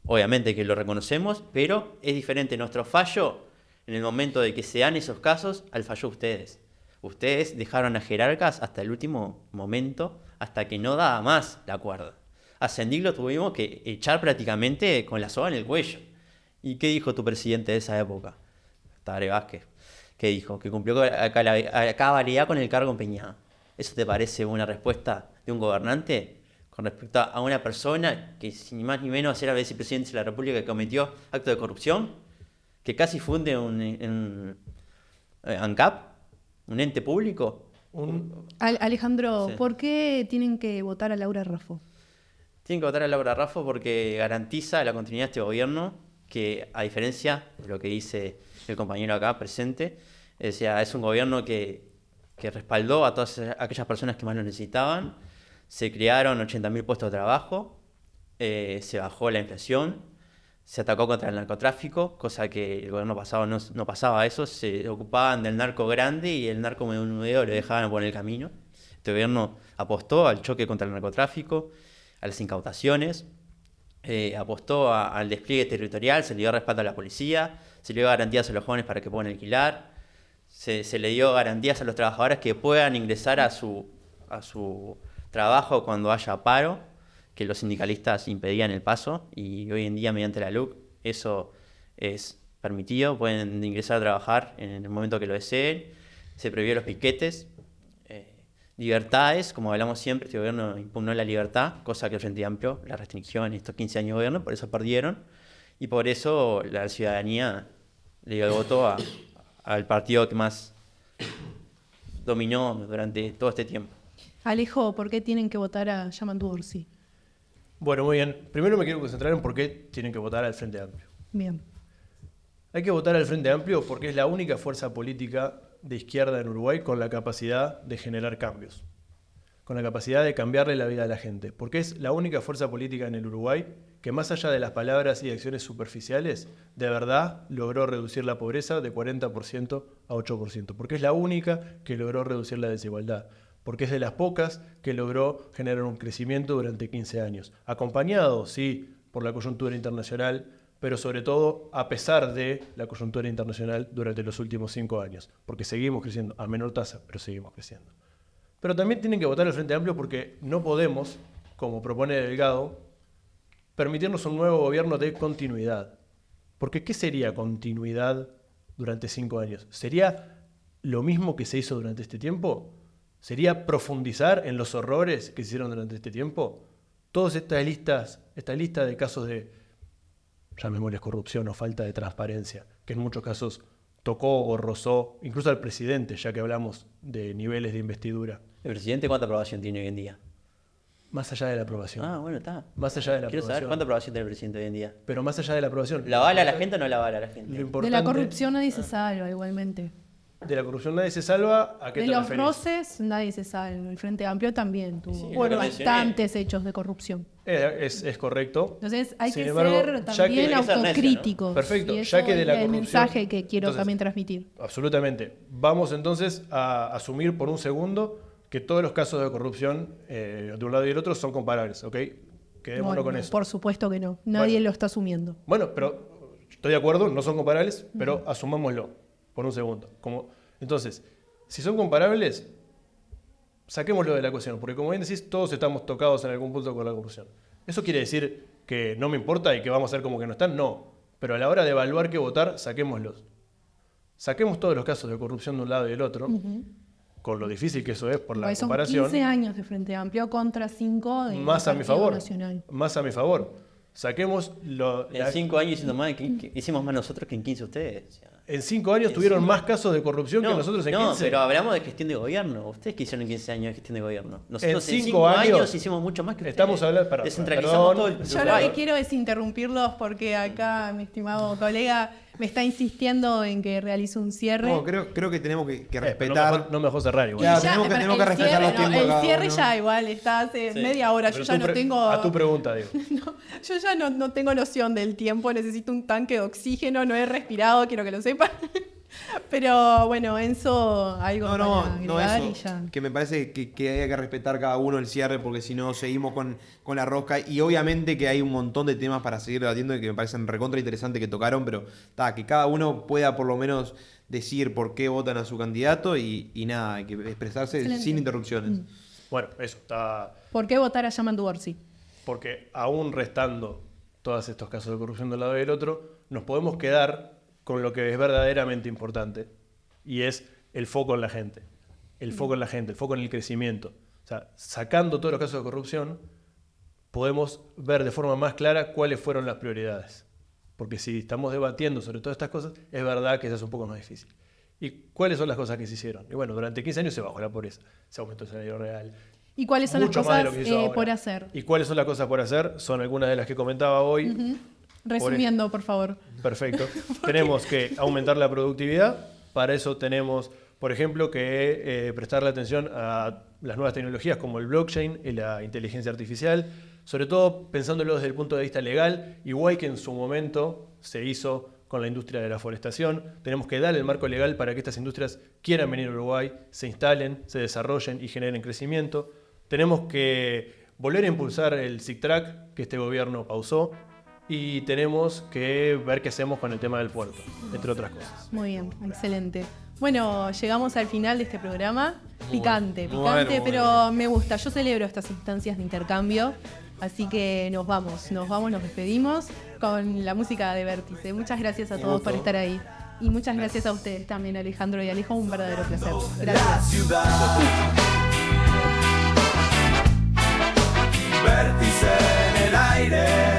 obviamente que lo reconocemos, pero es diferente nuestro fallo en el momento de que se dan esos casos al fallo de ustedes. Ustedes dejaron a jerarcas hasta el último momento, hasta que no daba más la cuerda. A Sendik lo tuvimos que echar prácticamente con la soga en el cuello. ¿Y qué dijo tu presidente de esa época? Tabaré Vázquez. ¿Qué dijo? Que cumplió a cabalidad con el cargo empeñado. ¿Eso te parece una respuesta de un gobernante con respecto a una persona que sin más ni menos era vicepresidente de la República que cometió acto de corrupción? Que casi funde un ANCAP, un ente público. Alejandro, Sí. ¿por qué tienen que votar a Laura Raffo? Tienen que votar a Laura Raffo porque garantiza la continuidad de este gobierno, que a diferencia de lo que dice el compañero acá presente, O sea, es un gobierno que respaldó a todas aquellas personas que más lo necesitaban. Se crearon 80.000 puestos de trabajo, se bajó la inflación, se atacó contra el narcotráfico, cosa que el gobierno pasado no pasaba eso, se ocupaban del narco grande y el narco menudeo lo dejaban por el camino. Este gobierno apostó al choque contra el narcotráfico, a las incautaciones, apostó al despliegue territorial, se le dio respaldo a la policía, se le dio garantías a los jóvenes para que puedan alquilar, se le dio garantías a los trabajadores que puedan ingresar a su trabajo cuando haya paro, que los sindicalistas impedían el paso, y hoy en día mediante la LUC eso es permitido, pueden ingresar a trabajar en el momento que lo deseen, se prohibió los piquetes, libertades, como hablamos siempre, este gobierno impugnó la libertad, cosa que el Frente Amplio la restricción en estos 15 años de gobierno, por eso perdieron, y por eso la ciudadanía le dio el voto al partido que más dominó durante todo este tiempo. Alejo, ¿por qué tienen que votar a Yamandu Orsi? Bueno, muy bien. Primero me quiero concentrar en por qué tienen que votar al Frente Amplio. Bien. Hay que votar al Frente Amplio porque es la única fuerza política de izquierda en Uruguay con la capacidad de generar cambios, con la capacidad de cambiarle la vida a la gente, porque es la única fuerza política en el Uruguay que más allá de las palabras y acciones superficiales, de verdad logró reducir la pobreza de 40% a 8%, porque es la única que logró reducir la desigualdad, porque es de las pocas que logró generar un crecimiento durante 15 años, acompañado, sí, por la coyuntura internacional, pero sobre todo a pesar de la coyuntura internacional durante los últimos 5 años, porque seguimos creciendo a menor tasa, pero seguimos creciendo. Pero también tienen que votar el Frente Amplio porque no podemos, como propone Delgado, permitirnos un nuevo gobierno de continuidad. Porque ¿qué sería continuidad durante 5 años? ¿Sería lo mismo que se hizo durante este tiempo? ¿Sería profundizar en los horrores que se hicieron durante este tiempo? Todas esta lista de casos de, llamémosles corrupción o falta de transparencia, que en muchos casos tocó o rozó, incluso al presidente, ya que hablamos de niveles de investidura. ¿El presidente cuánta aprobación tiene hoy en día? Más allá de la aprobación. Ah, bueno, está. Más allá de la Quiero aprobación. saber cuánta aprobación tiene el presidente hoy en día. Pero más allá de la aprobación. ¿La avala a la gente o no la avala a la gente? Lo De importante, la corrupción nadie se salva igualmente. De la corrupción nadie se salva. ¿A qué De te los referís? roces nadie se salva. El Frente Amplio también tuvo Sí, bueno, bastantes hechos de corrupción. Es correcto. Entonces hay Sin que embargo, ser ya también que- hay que ser necio, ¿no? autocríticos. Perfecto, Y ya eso que de la es el corrupción- mensaje que quiero Entonces, también transmitir. Absolutamente. Vamos entonces a asumir por un segundo que todos los casos de corrupción de un lado y del otro son comparables, ¿ok? Quedémonos Bueno, con eso. por supuesto que no. Nadie Bueno. lo está asumiendo. Bueno, pero estoy de acuerdo, no son comparables, pero asumámoslo por un segundo. Entonces, si son comparables, saquémoslo de la ecuación, porque como bien decís, todos estamos tocados en algún punto con la corrupción. ¿Eso quiere decir que no me importa y que vamos a hacer como que no están? No. Pero a la hora de evaluar qué votar, saquémoslos. Saquemos todos los casos de corrupción de un lado y del otro, con lo difícil que eso es por la Porque son comparación. 15 años de Frente Amplio contra 5 de Más a mi Partido favor. Nacional. Más a mi favor. Saquemos En 5 años hicimos más nosotros que en 15 ustedes. O sea. En 5 años tuvieron más casos de corrupción que nosotros en 15. No, pero hablamos de gestión de gobierno. Ustedes que hicieron en 15 años de gestión de gobierno. Nosotros en 5 5 años años hicimos mucho más que ustedes. estamos hablando- perdón, Descentralizamos todo el perdón. Yo lo que quiero es interrumpirlos porque acá mi estimado colega me está insistiendo en que realice un cierre. No, creo que tenemos que Pero respetar. no me dejó cerrar igual. Claro, Y ya, tenemos que el respetar cierre, los tiempos de El cada cierre uno. ya igual está hace Sí. media hora. Pero Yo ya no tengo. A tu pregunta, digo. Yo ya no tengo noción del tiempo, necesito un tanque de oxígeno, no he respirado, quiero que lo sepan. Pero bueno, Enzo, algo No, para no, agregar eso. y ya. Que me parece que hay que respetar cada uno el cierre porque si no seguimos con la rosca. Y obviamente que hay un montón de temas para seguir debatiendo y que me parecen recontra interesantes que tocaron, pero que cada uno pueda por lo menos decir por qué votan a su candidato y nada, hay que expresarse Excelente. sin interrupciones. Bueno, eso está. ¿Por qué votar a Yamandu Orsi? Porque aún restando todos estos casos de corrupción de un lado y del otro, nos podemos quedar con lo que es verdaderamente importante y es el foco en la gente. El foco en la gente, el foco en el crecimiento. O sea, sacando todos los casos de corrupción, podemos ver de forma más clara cuáles fueron las prioridades. Porque si estamos debatiendo sobre todas estas cosas, es verdad que eso es un poco más difícil. ¿Y cuáles son las cosas que se hicieron? Y bueno, durante 15 años se bajó la pobreza, se aumentó el salario real. ¿Y cuáles son las Mucho más de cosas lo que se hizo ahora. por hacer? ¿Y cuáles son las cosas por hacer? Son algunas de las que comentaba hoy. Resumiendo, por favor. Perfecto. Tenemos que aumentar la productividad, Para eso tenemos, por ejemplo, que prestarle atención a las nuevas tecnologías como el blockchain y la inteligencia artificial, sobre todo pensándolo desde el punto de vista legal, igual que en su momento se hizo con la industria de la forestación. Tenemos que dar el marco legal para que estas industrias quieran venir a Uruguay, se instalen, se desarrollen y generen crecimiento. Tenemos que volver a impulsar el SICTRAC, que este gobierno pausó, y tenemos que ver qué hacemos con el tema del puerto, entre otras cosas. Muy bien, excelente. Bueno, llegamos al final de este programa. Picante, pero me gusta. Yo celebro estas instancias de intercambio. Así que nos despedimos con la música de Vértice. Muchas gracias a todos por estar ahí. Y muchas gracias a ustedes también, Alejandro y Alejo. Un verdadero placer. Gracias. Vértice en el aire.